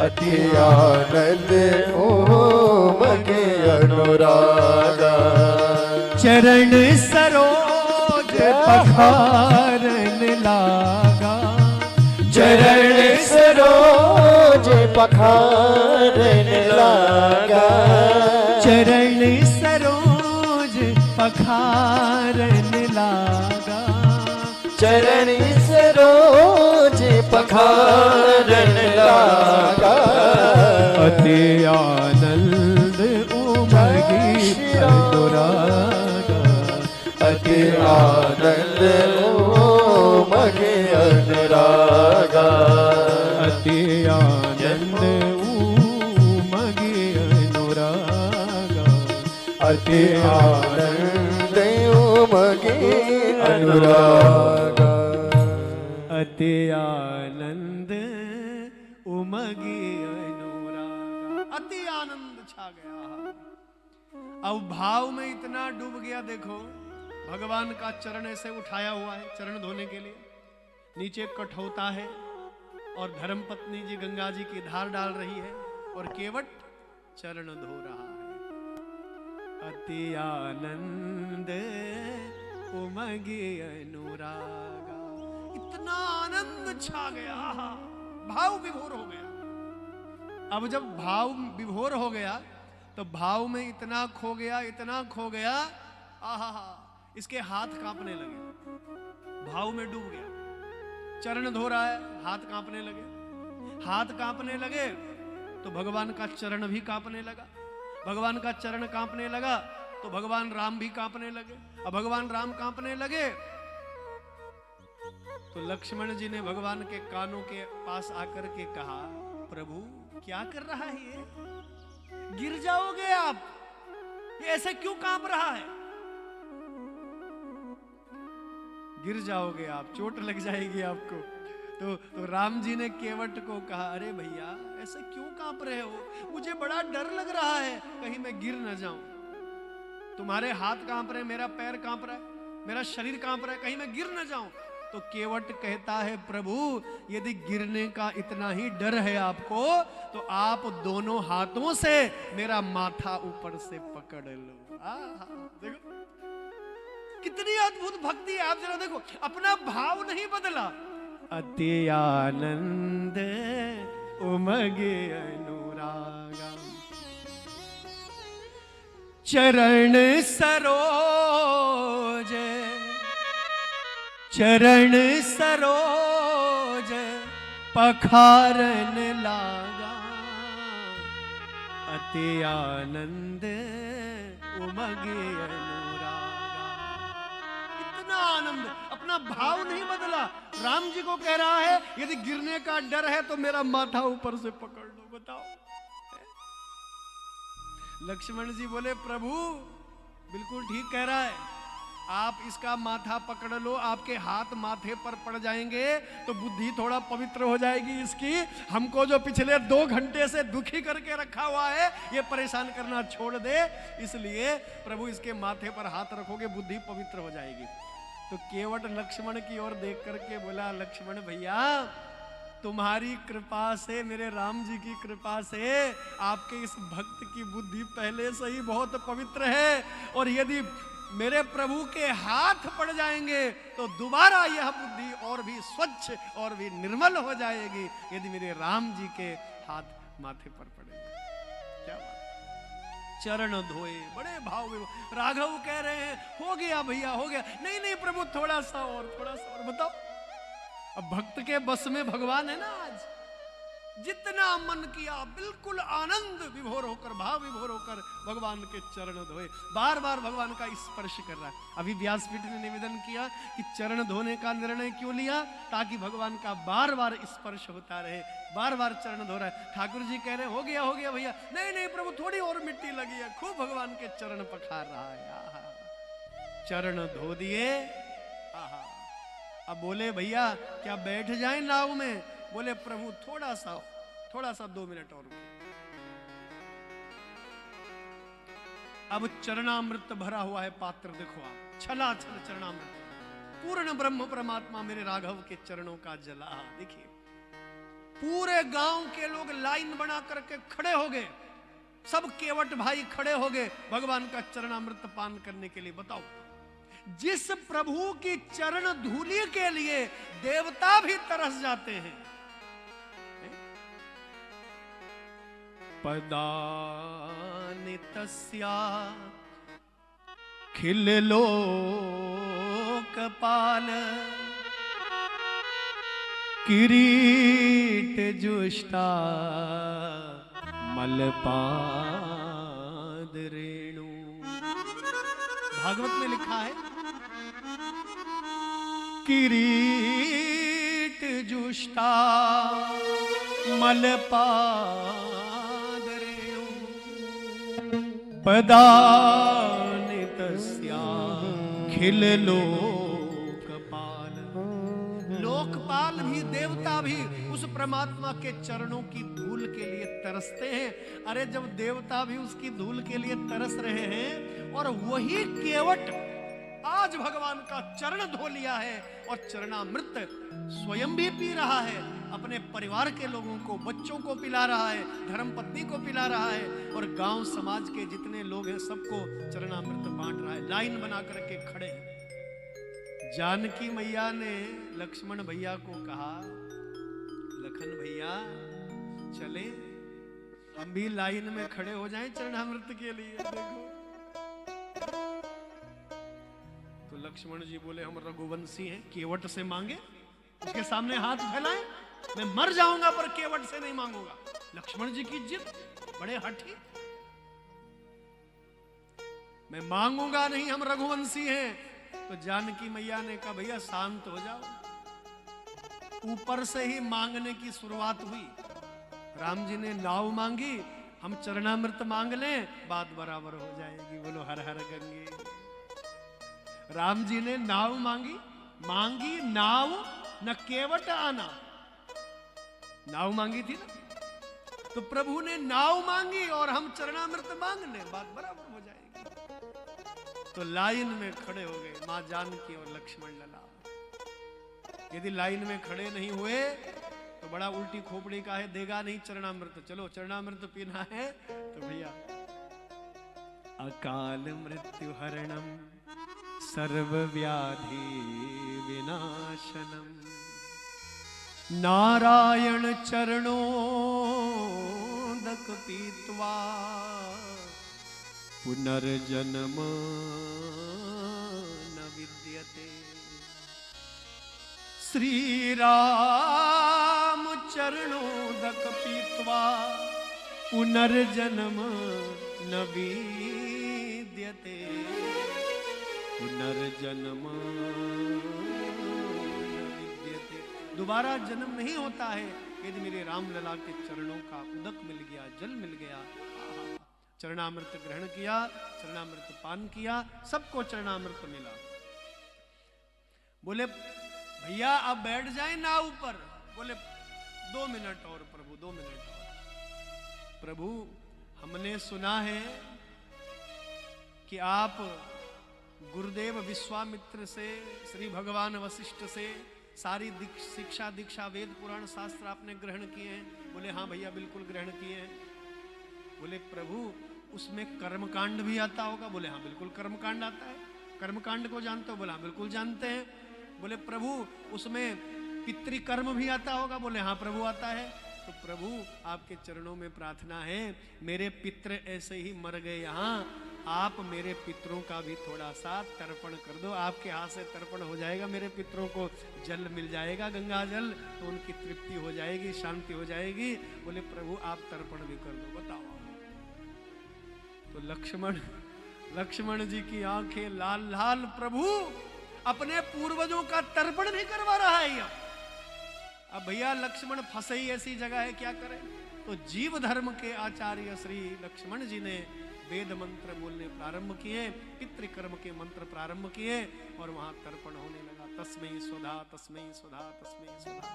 अति आनंद उमगे अनुरागा। चरण सरोज पखारन लागा। चरण सरोज पखारन लागा। चरण सरोज पखारन लागा। चरण सरोज पखारन लागा। अति आनंद उमगी अनुरागा। अति आनंद उमगे अनुरागा। अति आनंद उमगी अनुरागा। अति आनंद उमगे अनुरागा। अति आनंद उमगे अनुरागा। अति आनंद छा गया। अब भाव में इतना डूब गया, देखो भगवान का चरण ऐसे उठाया हुआ है चरण धोने के लिए, नीचे कठौता है और धर्मपत्नी जी गंगा जी की धार डाल रही है और केवट चरण धो रहा है। अति आनंद उमगे अनुरागा। इतना आनंद छा गया, भाव विभोर हो गया। अब जब भाव विभोर हो गया तो भाव में इतना खो गया, इतना खो गया, आहा, इसके हाथ कांपने लगे। भाव में डूब गया, चरण धो रहा है, हाथ कांपने लगे। हाथ कांपने लगे तो भगवान का चरण भी कांपने लगा। भगवान का चरण कांपने लगा तो भगवान राम भी कांपने लगे। अब भगवान राम कांपने लगे तो लक्ष्मण जी ने भगवान के कानों के पास आकर के कहा, प्रभु क्या कर रहा है ये? गिर जाओगे आप, ये ऐसे क्यों कांप रहा है? गिर जाओगे आप, चोट लग जाएगी आपको। तो राम जी ने केवट को कहा, अरे भैया ऐसे क्यों कांप रहे हो? मुझे बड़ा डर लग रहा है कहीं मैं गिर न जाऊं। तुम्हारे हाथ कांप रहे, मेरा पैर कांप रहा है, मेरा शरीर कांप रहा है, कहीं मैं गिर न जाऊं। तो केवट कहता है, प्रभु यदि गिरने का इतना ही डर है आपको तो आप दोनों हाथों से मेरा माथा ऊपर से पकड़ लो। देखो कितनी अद्भुत भक्ति है। आप जरा देखो, अपना भाव नहीं बदला। अति आनंद उमगे अनुरागा। चरण सरोज, चरण सरोज पखारन लागा। अति आनंद उमगे अनुरागा। इतना आनंद, अपना भाव नहीं बदला। राम जी को कह रहा है यदि गिरने का डर है तो मेरा माथा ऊपर से पकड़ लो। बताओ, लक्ष्मण जी बोले, प्रभु बिल्कुल ठीक कह रहा है, आप इसका माथा पकड़ लो, आपके हाथ माथे पर पड़ जाएंगे तो बुद्धि थोड़ा पवित्र हो जाएगी इसकी। हमको जो पिछले 2 घंटे से दुखी करके रखा हुआ है ये परेशान करना छोड़ दे, इसलिए प्रभु इसके माथे पर हाथ रखोगे बुद्धि पवित्र हो जाएगी। तो केवट लक्ष्मण की ओर देख करके बोला, लक्ष्मण भैया तुम्हारी कृपा से, मेरे राम जी की कृपा से आपके इस भक्त की बुद्धि पहले से ही बहुत पवित्र है, और यदि मेरे प्रभु के हाथ पड़ जाएंगे तो दोबारा यह बुद्धि और भी स्वच्छ और भी निर्मल हो जाएगी यदि मेरे राम जी के हाथ माथे पर पड़ेंगे। क्या बात, चरण धोए, बड़े भाव में। राघव कह रहे हैं हो गया भैया हो गया। नहीं नहीं प्रभु थोड़ा सा और, थोड़ा सा और। बताओ, अब भक्त के बस में भगवान है ना। आज जितना मन किया बिल्कुल आनंद विभोर होकर, भाव विभोर होकर भगवान के चरण धोए। बार बार भगवान का स्पर्श कर रहा है। अभी व्यासपीठ ने निवेदन किया कि चरण धोने का निर्णय क्यों लिया, ताकि भगवान का बार बार स्पर्श होता रहे, बार बार चरण धो रहा है। ठाकुर जी कह रहे हो गया भैया। नहीं नहीं प्रभु थोड़ी और मिट्टी लगी है, खूब भगवान के चरण पखार रहा है। चरण धो दिए। अब बोले भैया क्या बैठ जाएं नाव में? बोले प्रभु थोड़ा सा 2 मिनट और। अब चरणामृत भरा हुआ है पात्र, देखो आप, छलाछल चरणामृत, पूर्ण ब्रह्म परमात्मा मेरे राघव के चरणों का जला। देखिए पूरे गांव के लोग लाइन बना करके खड़े हो गए, सब केवट भाई खड़े हो गए भगवान का चरणामृत पान करने के लिए। बताओ, जिस प्रभु की चरण धूलि के लिए देवता भी तरस जाते हैं। पदानि तस्या खिल लोकपाल किरीट जुष्टा मलपाद रेणु। भागवत में लिखा है किरीट जुष्टा मलपाद रेणु पदानि तस्या खिल लोकपाल। लोकपाल भी, देवता भी उस परमात्मा के चरणों की धूल के लिए तरसते हैं। अरे जब देवता भी उसकी धूल के लिए तरस रहे हैं और वही केवट आज भगवान का चरण धो लिया है और चरणामृत स्वयं भी पी रहा है, अपने परिवार के लोगों को, बच्चों को पिला रहा है, धर्मपत्नी को पिला रहा है और गांव समाज के जितने लोग हैं सबको चरणामृत बांट रहा है, लाइन बना करके खड़े हैं। जानकी मैया ने लक्ष्मण भैया को कहा, लखन भैया चले हम भी लाइन में खड़े हो जाएं चरणामृत के लिए। देखो तो लक्ष्मण जी बोले हम रघुवंशी हैं, केवट से मांगे, उसके सामने हाथ फैलाएं, मैं मर जाऊंगा पर केवट से नहीं मांगूंगा। लक्ष्मण जी की जिद, बड़े हठी, मैं मांगूंगा नहीं, हम रघुवंशी हैं। तो जानकी मैया ने कहा भैया शांत हो जाओ। ऊपर से ही मांगने की शुरुआत हुई। राम जी ने नाव मांगी, हम चरणामृत मांग लें बात बराबर हो जाएगी। बोलो हर हर गंगे। राम जी ने नाव मांगी, मांगी नाव न केवट आना, नाव मांगी थी ना, तो प्रभु ने नाव मांगी और हम चरणामृत मांग लें बात बराबर हो जाएगी। तो लाइन में खड़े हो गए मां जानकी और लक्ष्मण लला। यदि लाइन में खड़े नहीं हुए तो बड़ा उल्टी खोपड़ी का है, देगा नहीं चरणामृत। चलो चरणामृत पीना है तो भैया अकाल मृत्यु हरणम सर्व व्याधि विनाशनम नारायण चरणोदक पीत्वा पुनर्जन्म न विद्यते। श्री राम चरणोदक पीत्वा पुनर्जन्म न विद्यते। पुनर्जन्म न विद्यते, दोबारा जन्म नहीं होता है यदि मेरे राम लला के चरणों का उदक मिल गया, जल मिल गया। चरणामृत ग्रहण किया, चरणामृत पान किया, सबको चरणामृत मिला। बोले भैया अब बैठ जाए नाव पर। बोले 2 मिनट और प्रभु, 2 मिनट और। प्रभु हमने सुना है कि आप गुरुदेव विश्वामित्र से, श्री भगवान वशिष्ठ से सारी शिक्षा दीक्षा वेद पुराण शास्त्र आपने ग्रहण किए हैं। बोले हाँ भैया बिल्कुल ग्रहण किए हैं। बोले प्रभु उसमें कर्मकांड भी आता होगा। बोले हाँ बिल्कुल कर्मकांड आता है। कर्मकांड को जानते हो? बोले हाँ बिल्कुल जानते हैं। बोले प्रभु उसमें पितृकर्म भी आता होगा। बोले हाँ प्रभु आता है। तो प्रभु आपके चरणों में प्रार्थना है, मेरे पितृ ऐसे ही मर गए यहाँ, आप मेरे पितरों का भी थोड़ा सा तर्पण कर दो। आपके हाथ से तर्पण हो जाएगा, मेरे पितरों को जल मिल जाएगा, गंगा जल, तो उनकी तृप्ति हो जाएगी, शांति हो जाएगी। बोले प्रभु आप तर्पण भी कर दो। बताओ। तो लक्ष्मण जी की आंखें लाल लाल। प्रभु अपने पूर्वजों का तर्पण नहीं करवा रहा है यह। अब भैया लक्ष्मण फंसे ही ऐसी जगह है, क्या करें। तो जीव धर्म के आचार्य श्री लक्ष्मण जी ने वेद मंत्र बोलने प्रारंभ किए, पितृकर्म के मंत्र प्रारंभ किए और वहां तर्पण होने लगा। तस्मै स्वधा तस्मै स्वधा तस्मै स्वधा,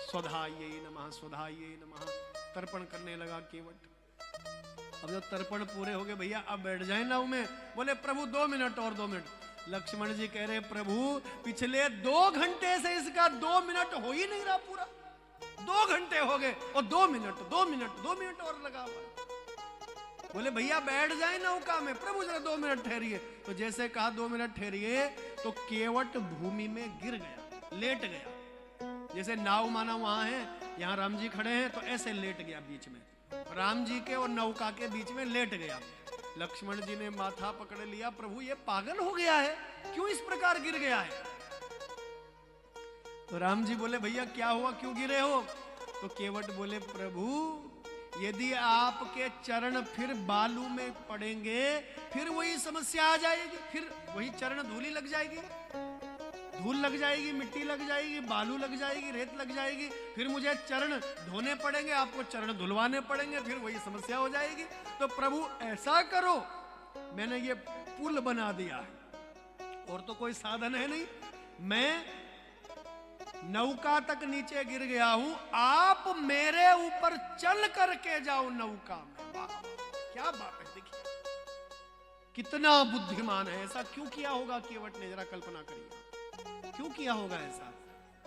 स्वधायै नमः स्वधायै नमः। तर्पण करने लगा केवट। अब जब तर्पण पूरे हो गए भैया अब बैठ जाए नाव में। बोले प्रभु 2 मिनट और 2 मिनट। लक्ष्मण जी कह रहे प्रभु पिछले 2 घंटे से इसका 2 मिनट हो ही नहीं रहा पूरा। 2 घंटे हो गए और 2 मिनट और लगा हुआ है। बोले भैया बैठ जाए नौका में। प्रभु जरा 2 मिनट ठहरिए। तो जैसे कहा 2 मिनट ठहरिए तो केवट भूमि में गिर गया, लेट गया। जैसे नाव माना वहां है, यहाँ राम जी खड़े हैं तो ऐसे लेट गया बीच में, राम जी के और नौका के बीच में लेट गया। लक्ष्मण जी ने माथा पकड़ लिया, प्रभु ये पागल हो गया है, क्यों इस प्रकार गिर गया है? तो राम जी बोले भैया क्या हुआ, क्यों गिरे हो? तो केवट बोले प्रभु यदि आपके चरण फिर बालू में पड़ेंगे फिर वही समस्या आ जाएगी, फिर वही चरण धूली लग जाएगी, धूल लग जाएगी, मिट्टी लग जाएगी, बालू लग जाएगी, रेत लग जाएगी, फिर मुझे चरण धोने पड़ेंगे, आपको चरण धुलवाने पड़ेंगे, फिर वही समस्या हो जाएगी। तो प्रभु ऐसा करो, मैंने ये पुल बना दिया है और तो कोई साधन है नहीं, मैं नौका तक नीचे गिर गया हूं, आप मेरे ऊपर चल करके जाओ नौका में। वाह क्या बात है, देखिए कितना बुद्धिमान है। ऐसा क्यों किया होगा केवट ने, जरा कल्पना करिए, क्यों किया होगा ऐसा?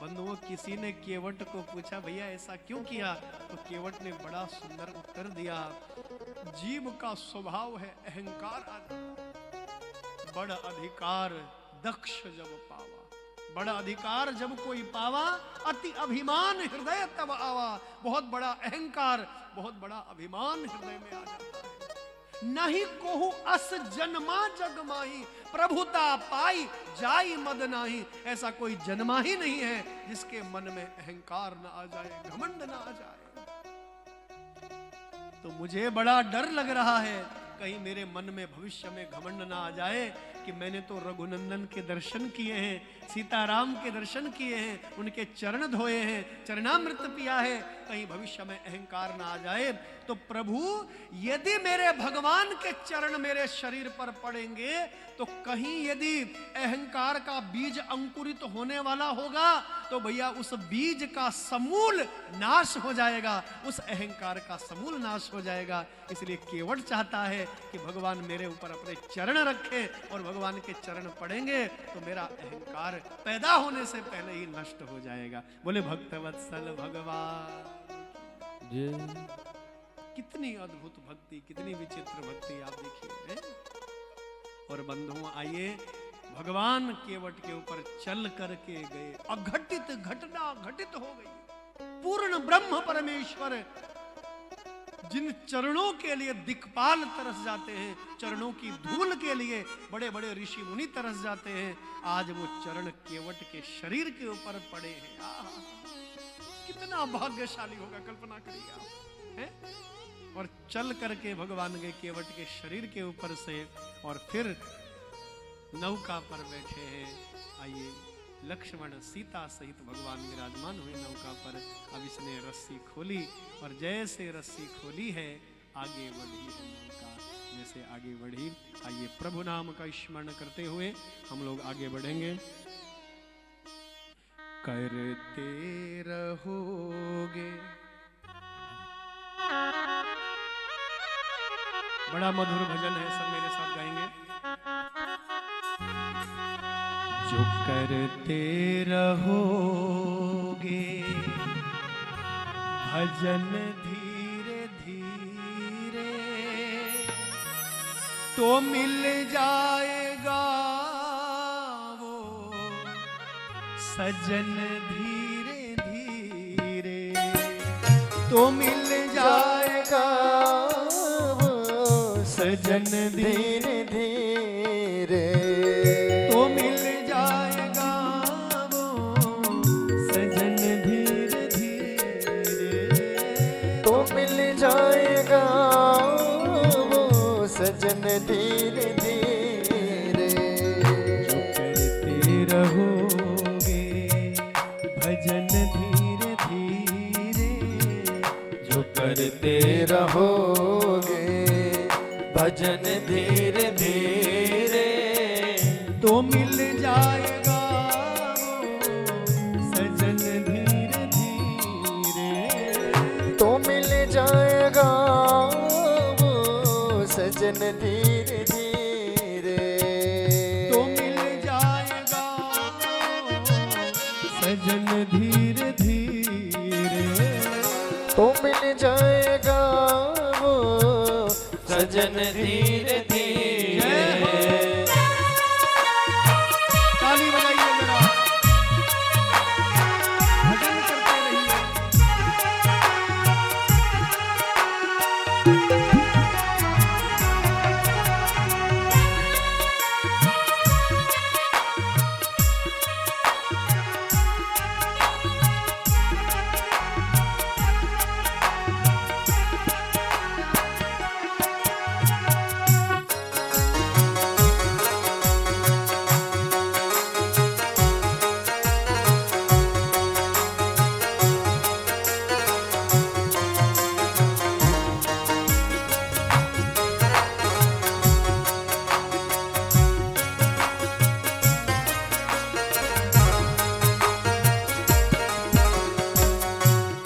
बंधुओं किसी ने केवट को पूछा भैया ऐसा क्यों किया? तो केवट ने बड़ा सुंदर उत्तर दिया, जीव का स्वभाव है अहंकार आधा, बड़ अधिकार दक्ष जब पावा, बड़ा अधिकार जब कोई पावा, अति अभिमान हृदय तब आवा। बहुत बड़ा अहंकार, बहुत बड़ा अभिमान हृदय में आ जाता है। नहीं कोहु अस जन्मा जग माही, प्रभुता पाई जाई मद नाही। ऐसा कोई जन्मा ही नहीं है जिसके मन में अहंकार न आ जाए, घमंड न आ जाए। तो मुझे बड़ा डर लग रहा है कहीं मेरे मन में भविष्य में घमंड ना आ जाए कि मैंने तो रघुनंदन के दर्शन किए हैं, सीताराम के दर्शन किए हैं, उनके चरण धोए हैं, चरणामृत पिया है, कहीं भविष्य में अहंकार ना आ जाए। तो प्रभु यदि मेरे भगवान के चरण मेरे शरीर पर पड़ेंगे तो कहीं यदि अहंकार का बीज अंकुरित होने वाला होगा तो भैया उस बीज का समूल नाश हो जाएगा, उस अहंकार का समूल नाश हो जाएगा। इसलिए केवट चाहता है कि भगवान मेरे ऊपर अपने चरण रखे और भगवान के चरण पड़ेंगे तो मेरा अहंकार पैदा होने से पहले ही नष्ट हो जाएगा। बोले भक्तवत्सल भगवान जय। कितनी अद्भुत भक्ति, कितनी विचित्र भक्ति आप देखिए। और बंधुओं आइए, भगवान केवट के ऊपर चल करके गए, अघटित घटना घटित हो गई। पूर्ण ब्रह्म परमेश्वर जिन चरणों के लिए दिक्पाल तरस जाते हैं, चरणों की धूल के लिए बड़े बड़े ऋषि मुनि तरस जाते हैं, आज वो चरण केवट के शरीर के ऊपर पड़े हैं। कितना भाग्यशाली होगा, कल्पना करिए आप, हैं? और चल करके भगवान गए केवट के शरीर के ऊपर से और फिर नौका पर बैठे हैं। आइए, लक्ष्मण सीता सहित भगवान विराजमान हुए नौका पर। अब इसने रस्सी खोली और जैसे रस्सी खोली है आगे बढ़ी है नौका, जैसे आगे बढ़ी। आइए प्रभु नाम का स्मरण करते हुए हम लोग आगे बढ़ेंगे। करते रहोगे, बड़ा मधुर भजन है, सब मेरे साथ गाएंगे। जो करते रहोगे भजन धीरे धीरे तो मिल जाएगा वो सजन धीरे धीरे, तो मिल जाएगा सजन धीरे धीरे, तो मिल जाएगा वो सजन धीरे धीरे, तो मिल जाएगा वो सजन धीरे धीरे। जो करते रहोगे भजन धीरे धीरे, जो करते रहोगे भजन धीरे धीरे, तो मिल जाएगा वो सजन धीरे धीरे, तो मिल जाएगा वो सजन धीरे धीरे, तो मिल जाएगा सजन धीरे धीरे। तो मिल जाएगा वो सजन धीरे धीरे। ताली बजाइए जरा, भजन करते रहिए।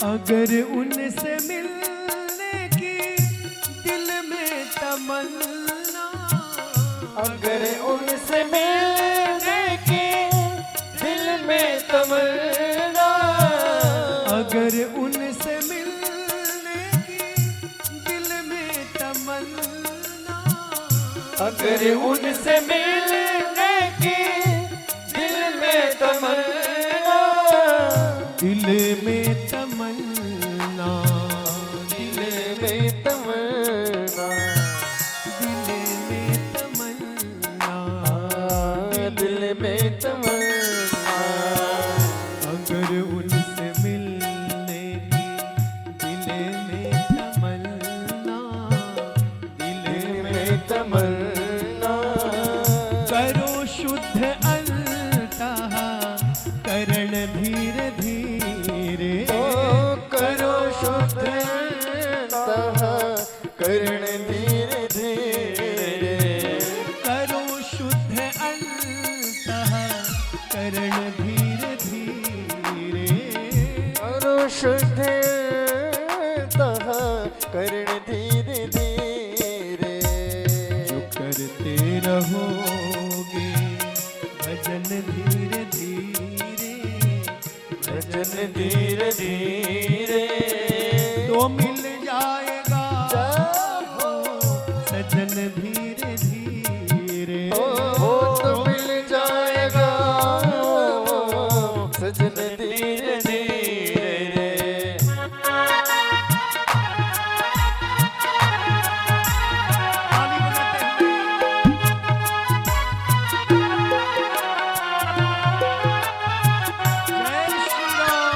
अगर उनसे मिलने की दिल में तमन्ना, अगर उनसे मिलने की दिल में तमन्ना, अगर उनसे मिलने की दिल में तमन्ना, अगर उनसे मिलने की दिल में तमन्ना, दिल में तमन्ना, दिल में तमन्ना, दिल में तमन्ना, दिल में तमन्ना, अगर उनसे मिलने की दिल में तमन्ना, दिल में तमन्ना, करो शुद्ध अल्ताह करण धीरे धीरे, ओ करो शुद्ध अल्ताह करण धीरे धीरे, करो शुद्ध अल्ताह करण धीरे धीरे, करो शुद्ध अल्ताह करण धीरे धीरे, जो करते रहोगे भजन धीरे धीरे, भजन धीरे धीरे, तो मिल जाएगा जाओ सजन धीरे धीरे, ओ तो मिल जाएगा सजन धीरे धीरे। ताली बजाते हुए। जय श्री राम।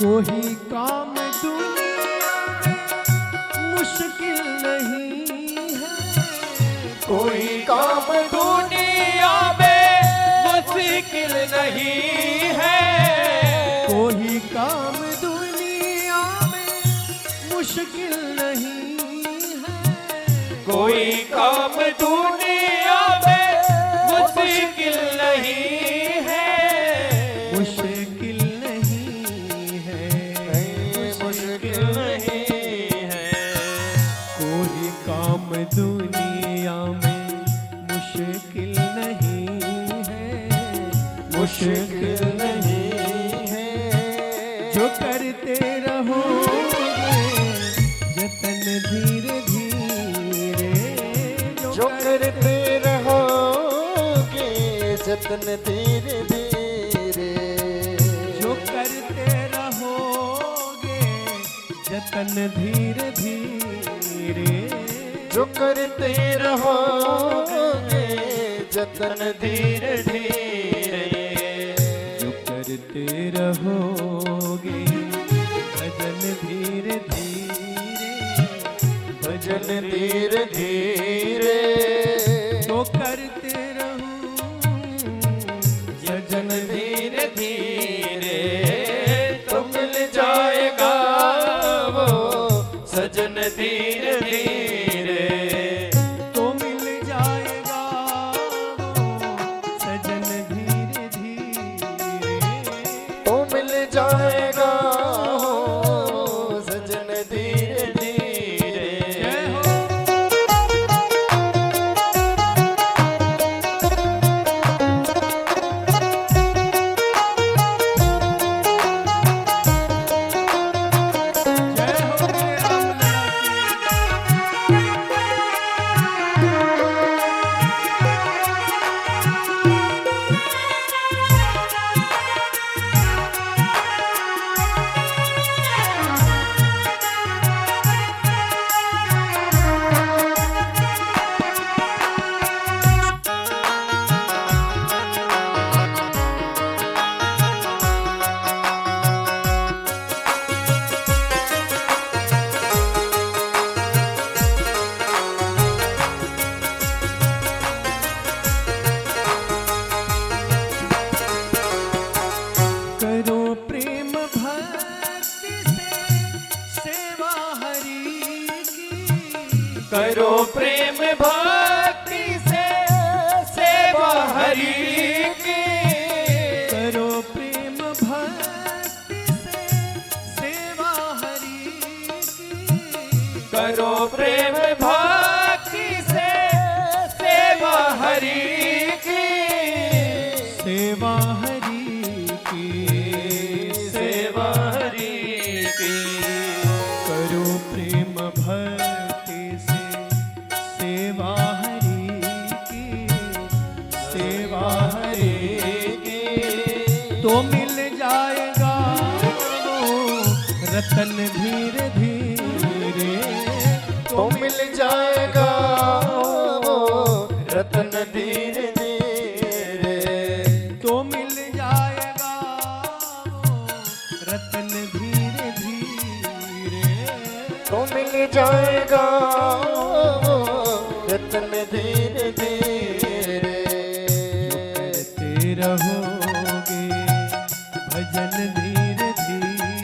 कोई काम दुनिया में मुश्किल नहीं है, कोई काम दुनिया में मुश्किल नहीं है, कोई काम दुनिया में मुश्किल नहीं है, कोई काम दुनिया में मुश्किल नहीं है, मुश्किल नहीं है, मुश्किल नहीं है, कोई काम दुनिया में मुश्किल नहीं है, मुश्किल नहीं है, जो करते रहोगे जतन धीरे धीरे, जो करते रहोगे जतन धीरे धीरे, जो करते रहोगे जतन धीरे धीरे, जो करते रहोगे जतन धीरे धीरे, जो करते रहोगे जाएगा सजन धीरे धीरे। जय हो। जय हो मेरे रामलला की। करो प्रेम भक्ति से सेवा हरि की। करो प्रेम भक्ति से सेवा हरि की। करो प्रेम भक्ति से सेवा हरि की। करो प्रेम भक्ति से सेवा हरि की। सेवा हरि की। सेवा हरि की। करो प्रेम भक्ति से सेवा हरि की। सेवा हरि की। तो मिल जाएगा वो रतन धीरे धीरे। तो मिल जाएगा वो रतन धीरे धीरे। तो मिल जाएगा वो रतन धीरे धीरे। तो मिल जाएगा वो रतन धीरे धीरे। करते रहोगे भजन धीरे धीरे।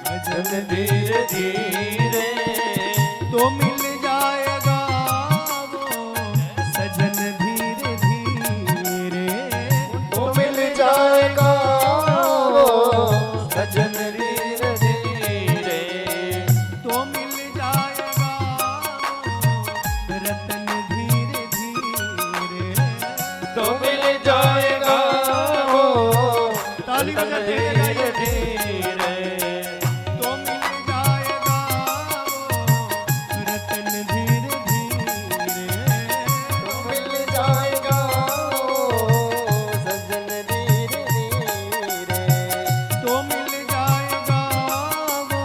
भजन धीरे धीरे। तो मिल जाएगा वो सजन धीरे धीरे। तो मिल जाएगा वो सजन धीरे धीरे। तो मिल जाएगा वो रतन धीरे धीरे। तो मिल जाएगा वो ताली बजाते धीरे जाइए। धीरे। तो मिल जाएगा वो रतन धीरे धीरे। तो मिल जाएगा वो सजन धीरे धीरे। तो मिल जाएगा वो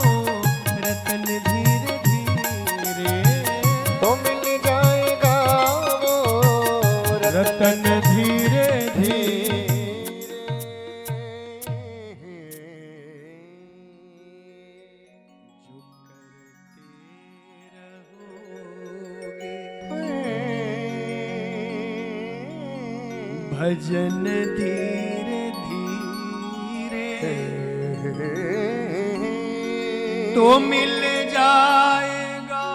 रतन धीरे धीरे। तो मिल जाएगा वो रतन धीरे धीरे। जो करते रहोगे भजन धीरे धीरे। तो मिल जाएगा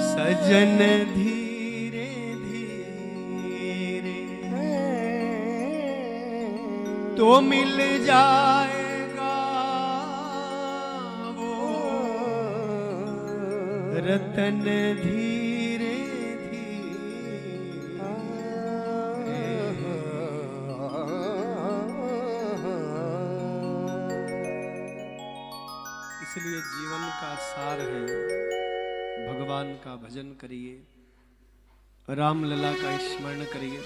सजन धीरे धीरे। तो मिल जाएगा वो रतन धीरे इसलिए जीवन का सार है भगवान का भजन करिए, रामलला का स्मरण करिए,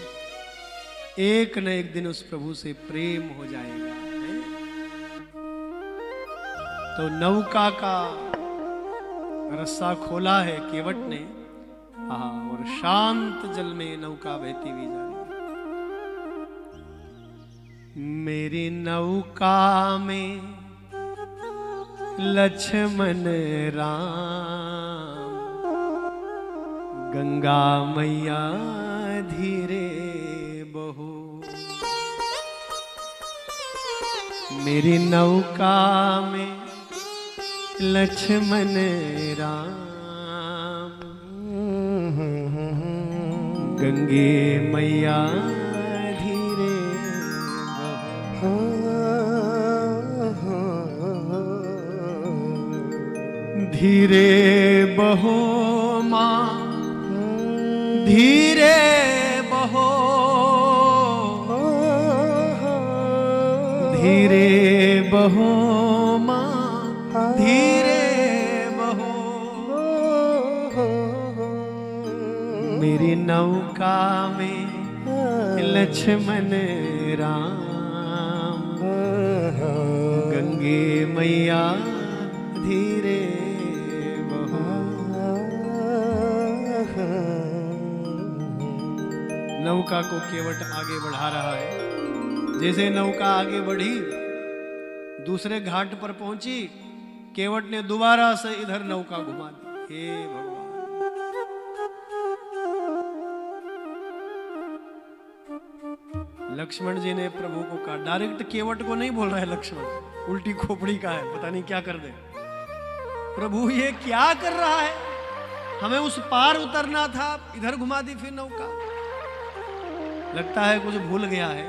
एक न एक दिन उस प्रभु से प्रेम हो जाएगा। तो नौका का रस्सा खोला है केवट ने, और शांत जल में नौका बहती हुई जा रही है। मेरी नौका में लक्ष्मण राम, गंगा मैया धीरे बहो। मेरी नौका में लक्ष्मण राम, गंगे मैया धीरे बहो माँ धीरे बहो धीरे बहो माँ धीरे बहो मेरी नौका में लक्ष्मण राम गंगे मैया धीरे बहो। नौका को केवट आगे बढ़ा रहा है। जैसे नौका आगे बढ़ी दूसरे घाट पर पहुंची, केवट ने दोबारा से इधर नौका घुमा दी। हे भगवान, लक्ष्मण जी ने प्रभु को कहा, डायरेक्ट केवट को नहीं बोल रहा है लक्ष्मण, उल्टी खोपड़ी का है, पता नहीं क्या कर दे। प्रभु ये क्या कर रहा है, हमें उस पार उतरना था, इधर घुमा दी फिर नौका। लगता है कुछ भूल गया है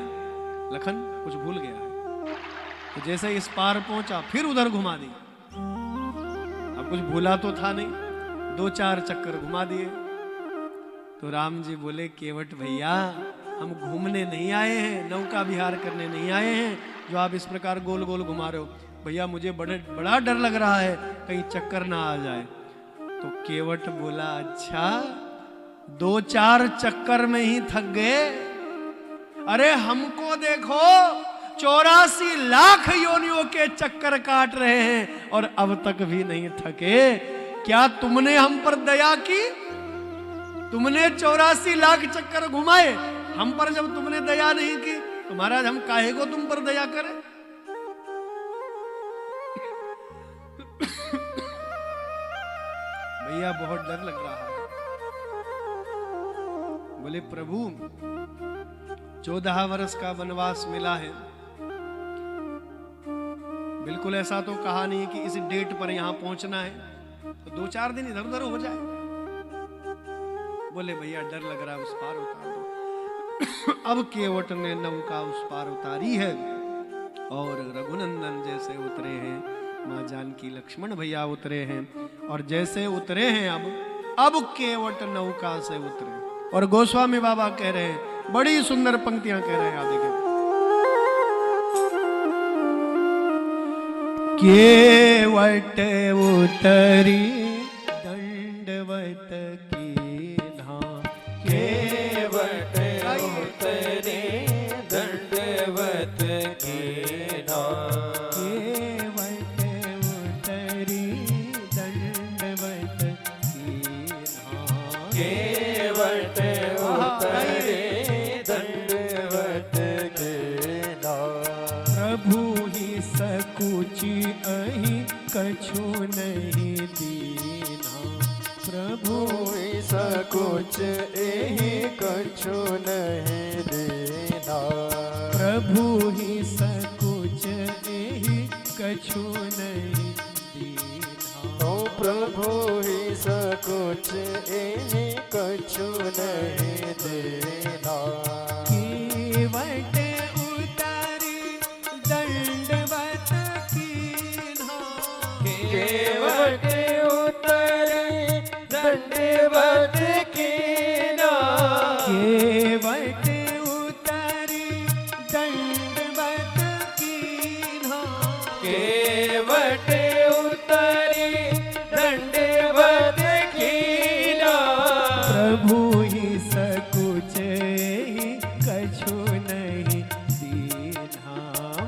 लखन, कुछ भूल गया है। तो जैसे इस पार पहुंचा फिर उधर घुमा दी। अब कुछ भूला तो था नहीं, 2-4 चक्कर घुमा दिए। तो राम जी बोले, केवट भैया हम घूमने नहीं आए हैं, नौका विहार करने नहीं आए हैं, जो आप इस प्रकार गोल गोल घुमा रहे हो। भैया मुझे बड़ा डर लग रहा है, कहीं चक्कर ना आ जाए। तो केवट बोला, अच्छा 2-4 चक्कर में ही थक गए? अरे हमको देखो 84 लाख योनियों के चक्कर काट रहे हैं और अब तक भी नहीं थके। क्या तुमने हम पर दया की? तुमने 84 लाख चक्कर घुमाए, हम पर जब तुमने दया नहीं की तो महाराज हम काहे को तुम पर दया करें? भैया बहुत डर लग रहा है। बोले, प्रभु 14 वर्ष का वनवास मिला है, बिल्कुल ऐसा तो कहा नहीं कि इस डेट पर यहां पहुंचना है, तो 2-4 दिन इधर उधर हो जाए। बोले, भैया डर लग रहा है, उस पार उतार दो। अब केवट ने नौका उस पार उतारी है और रघुनंदन जैसे उतरे हैं, माँ जानकी लक्ष्मण भैया उतरे हैं, और जैसे उतरे हैं अब केवट नौका से उतरे। और गोस्वामी बाबा कह रहे हैं, बड़ी सुंदर पंक्तियां कह रहे हैं, आगे केवट उतरी दंडवत की धाम। केवट उतरे दंडवत की नाम। केवट उतरी दंडवत की धाम। केवट उतरे दंडवत के नाम। प्रभु ही सकुचि अहि कछु नहीं दीना। प्रभु सकुच एहि कछु नहीं देना। प्रभु ही सकुच एहि कछु नहीं दीना। ओ प्रभु ही सकुच एहि कछु नहीं देना। केवट उतरी दंडवत कीन्हा। केवट उतरे दंडवत की नाम। केवट उतरी दंडवत कीन्हा। केवट उतरे दंडवत की नाम। प्रभु ही सकुच एहि कछु नहीं दीन्हा।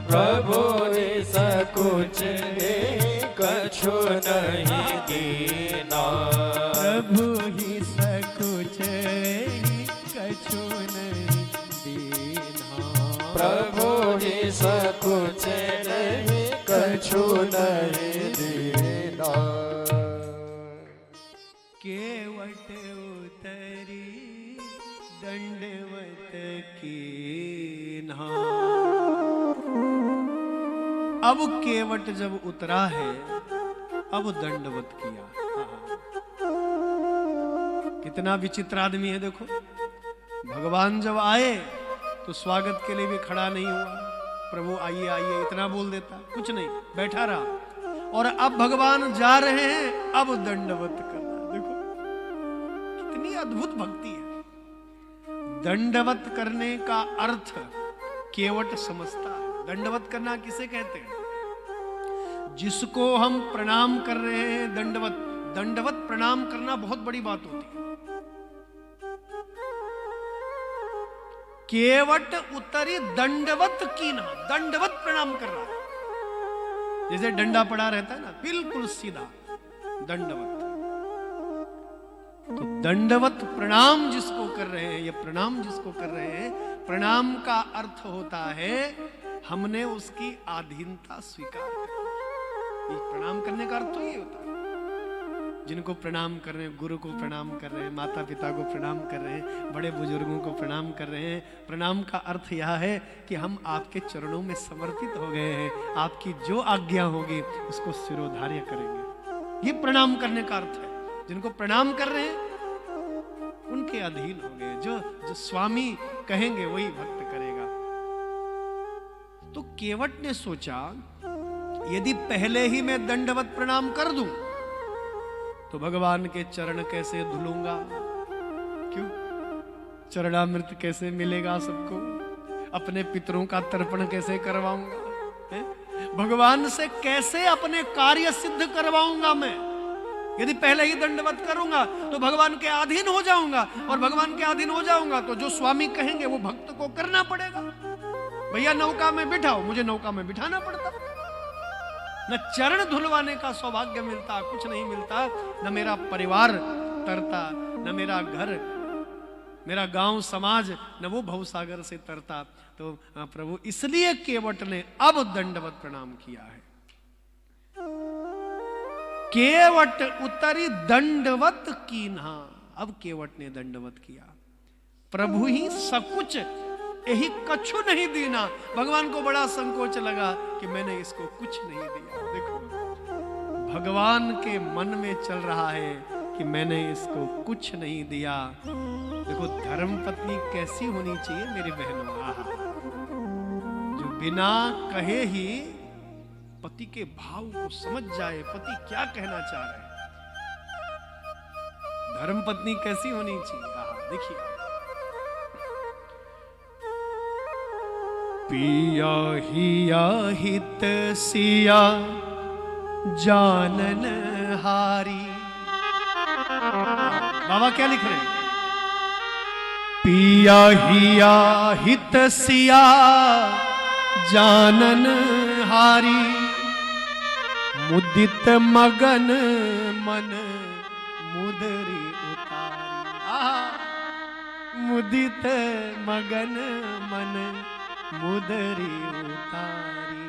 प्रभु ही सकुच एहि कछु नहीं दीना। प्रभु ही सकुच एहि कछु नहीं दीन्हा। प्रभु ही सकुच नहीं कछु नहीं दीना। केवट उतरी दंडवत कीन्हा। अब केवट जब उतरा है, अब दंडवत किया। कितना विचित्र आदमी है देखो। भगवान जब आए तो स्वागत के लिए भी खड़ा नहीं हुआ, प्रभु आइए आइए इतना बोल देता, कुछ नहीं, बैठा रहा। और अब भगवान जा रहे हैं, अब दंडवत करना। देखो कितनी अद्भुत भक्ति है। दंडवत करने का अर्थ केवट समझता है। दंडवत करना किसे कहते हैं? जिसको हम प्रणाम कर रहे हैं, दंडवत प्रणाम करना बहुत बड़ी बात होती है। केवट उतरी दंडवत कीना, दंडवत प्रणाम कर रहा है। जैसे डंडा पड़ा रहता है ना, बिल्कुल सीधा दंडवत। तो दंडवत प्रणाम जिसको कर रहे हैं, ये प्रणाम जिसको कर रहे हैं, प्रणाम का अर्थ होता है हमने उसकी अधीनता स्वीकार कर। ये प्रणाम करने का अर्थ तो ये होता है। जिनको प्रणाम कर रहे हैं, गुरु को प्रणाम कर रहे हैं, माता पिता को प्रणाम कर रहे हैं, बड़े बुजुर्गों को प्रणाम कर रहे हैं। प्रणाम का अर्थ यह है कि हम आपके चरणों में समर्पित हो गए हैं, आपकी जो आज्ञा होगी उसको शिरोधार्य करेंगे। ये प्रणाम करने का अर्थ है। जिनको प्रणाम कर रहे हैं उनके अधीन हो गए। जो स्वामी कहेंगे वही भक्त करेगा। तो केवट ने सोचा यदि पहले ही मैं दंडवत प्रणाम कर दूं तो भगवान के चरण कैसे धुलूंगा? क्यों? चरणामृत कैसे मिलेगा सबको? अपने पितरों का तर्पण कैसे करवाऊंगा? भगवान से कैसे अपने कार्य सिद्ध करवाऊंगा मैं? यदि पहले ही दंडवत करूंगा तो भगवान के अधीन हो जाऊंगा, और भगवान के अधीन हो जाऊंगा तो जो स्वामी कहेंगे वो भक्त को करना पड़ेगा। भैया नौका में बिठाओ, मुझे नौका में बिठाना पड़ता। न चरण धुलवाने का सौभाग्य मिलता, कुछ नहीं मिलता। न मेरा परिवार तरता, न मेरा घर, मेरा गांव समाज, न वो भवसागर से तरता। तो प्रभु इसलिए केवट ने अब दंडवत प्रणाम किया है। केवट उतरी दंडवत कीन्हा। अब केवट ने दंडवत किया। प्रभु ही सकुच यही कछु नहीं दीना। भगवान को बड़ा संकोच लगा कि मैंने इसको कुछ नहीं दिया। देखो भगवान के मन में चल रहा है कि मैंने इसको कुछ नहीं दिया। देखो धर्मपत्नी कैसी होनी चाहिए मेरी बहनों, जो बिना कहे ही पति के भाव को समझ जाए, पति क्या कहना चाह रहे हैं। धर्मपत्नी कैसी होनी चाहिए? देखिए, पिया हिया हित सिया जानन हारी। बाबा क्या लिख रहे हैं? पिया हिया हित सिया जानन हारी, मुदित मगन मन मुदरी उतारी। मुदित मगन मन मुदरी उतारी।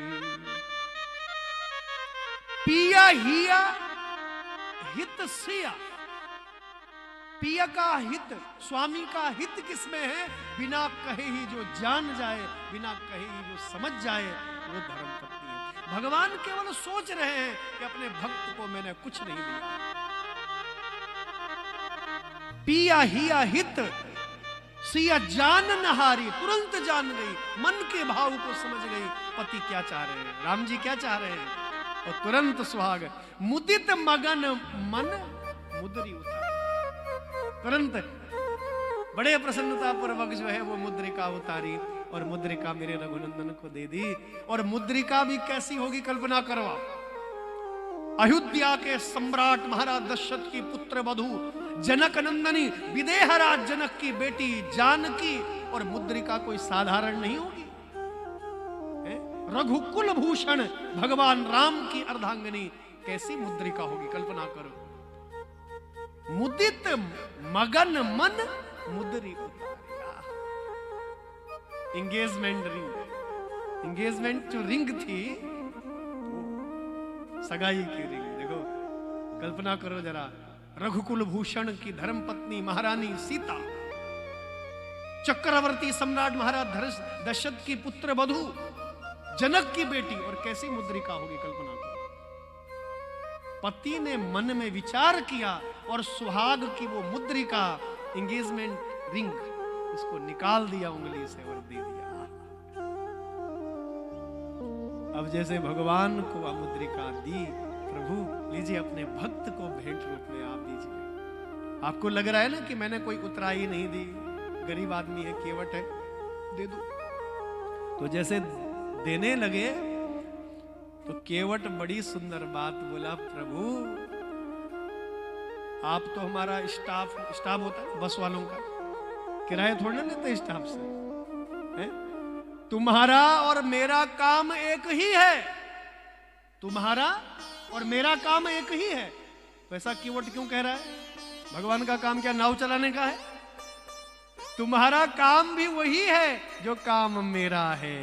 पिया हिया हित सिया। पिया का हित, स्वामी का हित किसमें है? बिना कहे ही जो जान जाए, बिना कहे ही जो समझ जाए, वो धर्मपत्नी है। भगवान केवल सोच रहे हैं कि अपने भक्त को मैंने कुछ नहीं दिया। पिया हिया हित सिया जान नहारी, तुरंत जान गई, मन के भाव को समझ गई पति क्या चाह रहे हैं, राम जी क्या चाह रहे हैं, और तुरंत सुहाग। मुदित मगन मन मुद्री उतारी। तुरंत बड़े प्रसन्नता पूर्वक जो है वो मुद्रिका उतारी, और मुद्रिका मेरे रघुनंदन को दे दी। और मुद्रिका भी कैसी होगी कल्पना करो आप। अयोध्या के सम्राट महाराज दशरथ की पुत्र वधू जनक नंदनी विदेहराज जनक की बेटी जानकी, और मुद्रिका कोई साधारण नहीं होगी। रघुकुल भूषण भगवान राम की अर्धांगिनी कैसी मुद्रिका होगी कल्पना करो। मुदित मगन मन मुद्री उतारी। एंगेजमेंट रिंग, एंगेजमेंट जो रिंग थी सगाई की रिंग। देखो कल्पना करो जरा, रघुकुल भूषण की धर्मपत्नी महारानी सीता, चक्रवर्ती सम्राट महाराज दशरथ की पुत्र वधू जनक की बेटी, और कैसी मुद्रिका होगी कल्पना करो। पति ने मन में विचार किया और सुहाग की वो मुद्रिका, एंगेजमेंट रिंग, उसको निकाल दिया उंगली से और दे दिया। अब जैसे भगवान को वह मुद्रिका दी प्रभु लीजिए अपने भक्त को भेंट रूप में आप दीजिए। आपको लग रहा है ना कि मैंने कोई उतराई नहीं दी, गरीब आदमी है, केवट है, दे दो। तो जैसे देने लगे तो केवट बड़ी सुंदर बात बोला, प्रभु आप तो हमारा स्टाफ होता है बस वालों का, किराया थोड़ा ना लेते स्टाफ से, है? तुम्हारा और मेरा काम एक ही है, तुम्हारा और मेरा काम एक ही है। तो ऐसा केवट क्यों कह रहा है? भगवान का काम क्या नाव चलाने का है? तुम्हारा काम भी वही है जो काम मेरा है।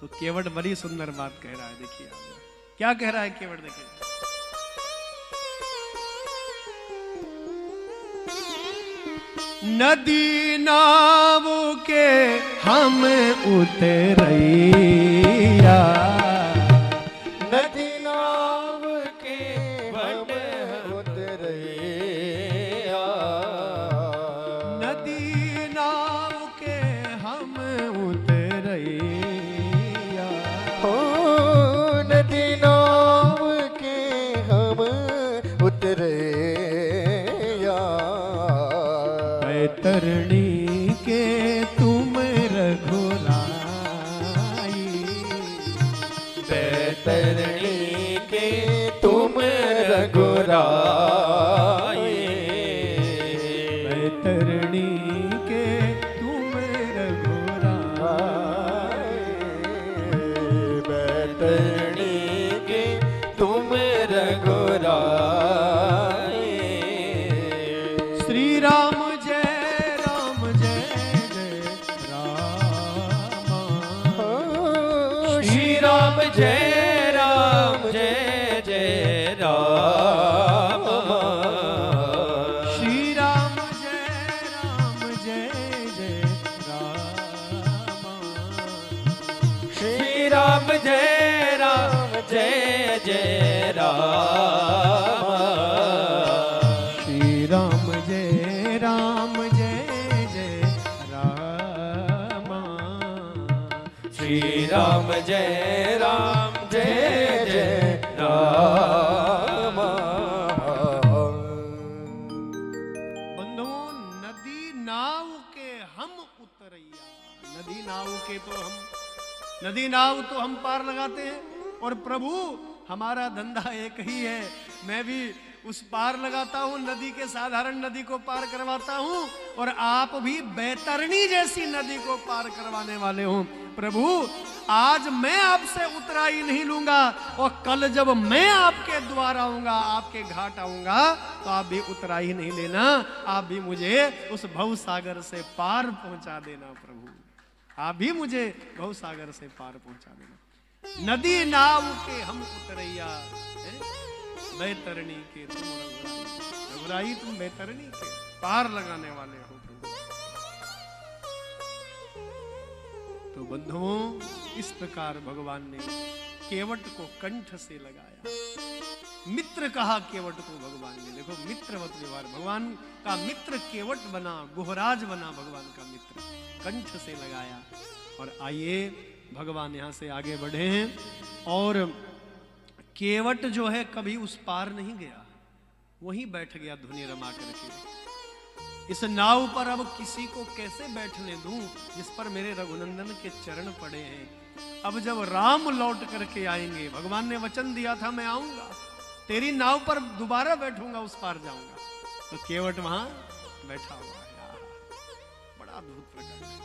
तो केवट बड़ी सुंदर बात कह रहा है, देखिए आप क्या कह रहा है केवट, देखिए। नदी नाव के हम उतरैया, नदी नाव के हम उतरैया, नदी नाव के हम उतरैया, हो नदी नाव के हम उतरैया, बैतरणी के तुम रघुराई, बैतरणी के तुम रघुराई, बैतरणी के तुम रघुराई, बैतरणी के तुम रघुराई। श्री राम जय राम जय जय राम, श्री राम जय राम जय जय राम, श्री राम जय राम जय जय राम, श्री राम जय राम जय जय राम, श्री राम जय राम जय जय राम, श्री राम जय राम जय जय राम। बंधुओं, नदी नाव के हम उतरैया, नदी नाव के तो हम, नदी नाव तो हम पार लगाते हैं, और प्रभु हमारा धंधा एक ही है, मैं भी उस पार लगाता हूं, नदी के साधारण नदी को पार करवाता हूं, और आप भी बैतरणी जैसी नदी को पार करवाने वाले हो। प्रभु आज मैं आपसे उतराई नहीं लूंगा, और कल जब मैं आपके द्वार आऊंगा, आपके घाट आऊंगा, तो आप भी उतराई नहीं लेना, आप भी मुझे उस भव सागर से पार पहुंचा देना। प्रभु आप भी मुझे भव सागर से पार पहुंचा देना। नदी नाव के हम उतरैया, बैतरणी के तुम रघुराई, रघुराई तुम बैतरणी के पार लगाने वाले हो प्रभु। तो बंधुओं, इस प्रकार भगवान ने केवट को कंठ से लगाया, मित्र कहा केवट को भगवान ने। देखो मित्रवत व्यवहार, भगवान का मित्र केवट बना, गुहराज बना भगवान का मित्र, कंठ से लगाया। और आइए भगवान यहाँ से आगे बढ़े हैं, और केवट जो है कभी उस पार नहीं गया, वहीं बैठ गया धुनी रमा करके। इस नाव पर अब किसी को कैसे बैठने दूं जिस पर मेरे रघुनंदन के चरण पड़े हैं। अब जब राम लौट करके आएंगे, भगवान ने वचन दिया था मैं आऊंगा, तेरी नाव पर दोबारा बैठूंगा, उस पार जाऊंगा। तो केवट वहां बैठा हुआ है, बड़ा अद्भुत प्रकार है।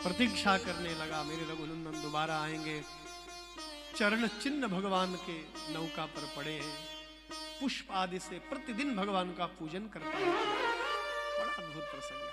प्रतीक्षा करने लगा, मेरे रघुनंदन दोबारा आएंगे। चरण चिन्ह भगवान के नौका पर पड़े हैं, पुष्प आदि से प्रतिदिन भगवान का पूजन करता है। बड़ा अद्भुत प्रसंग है।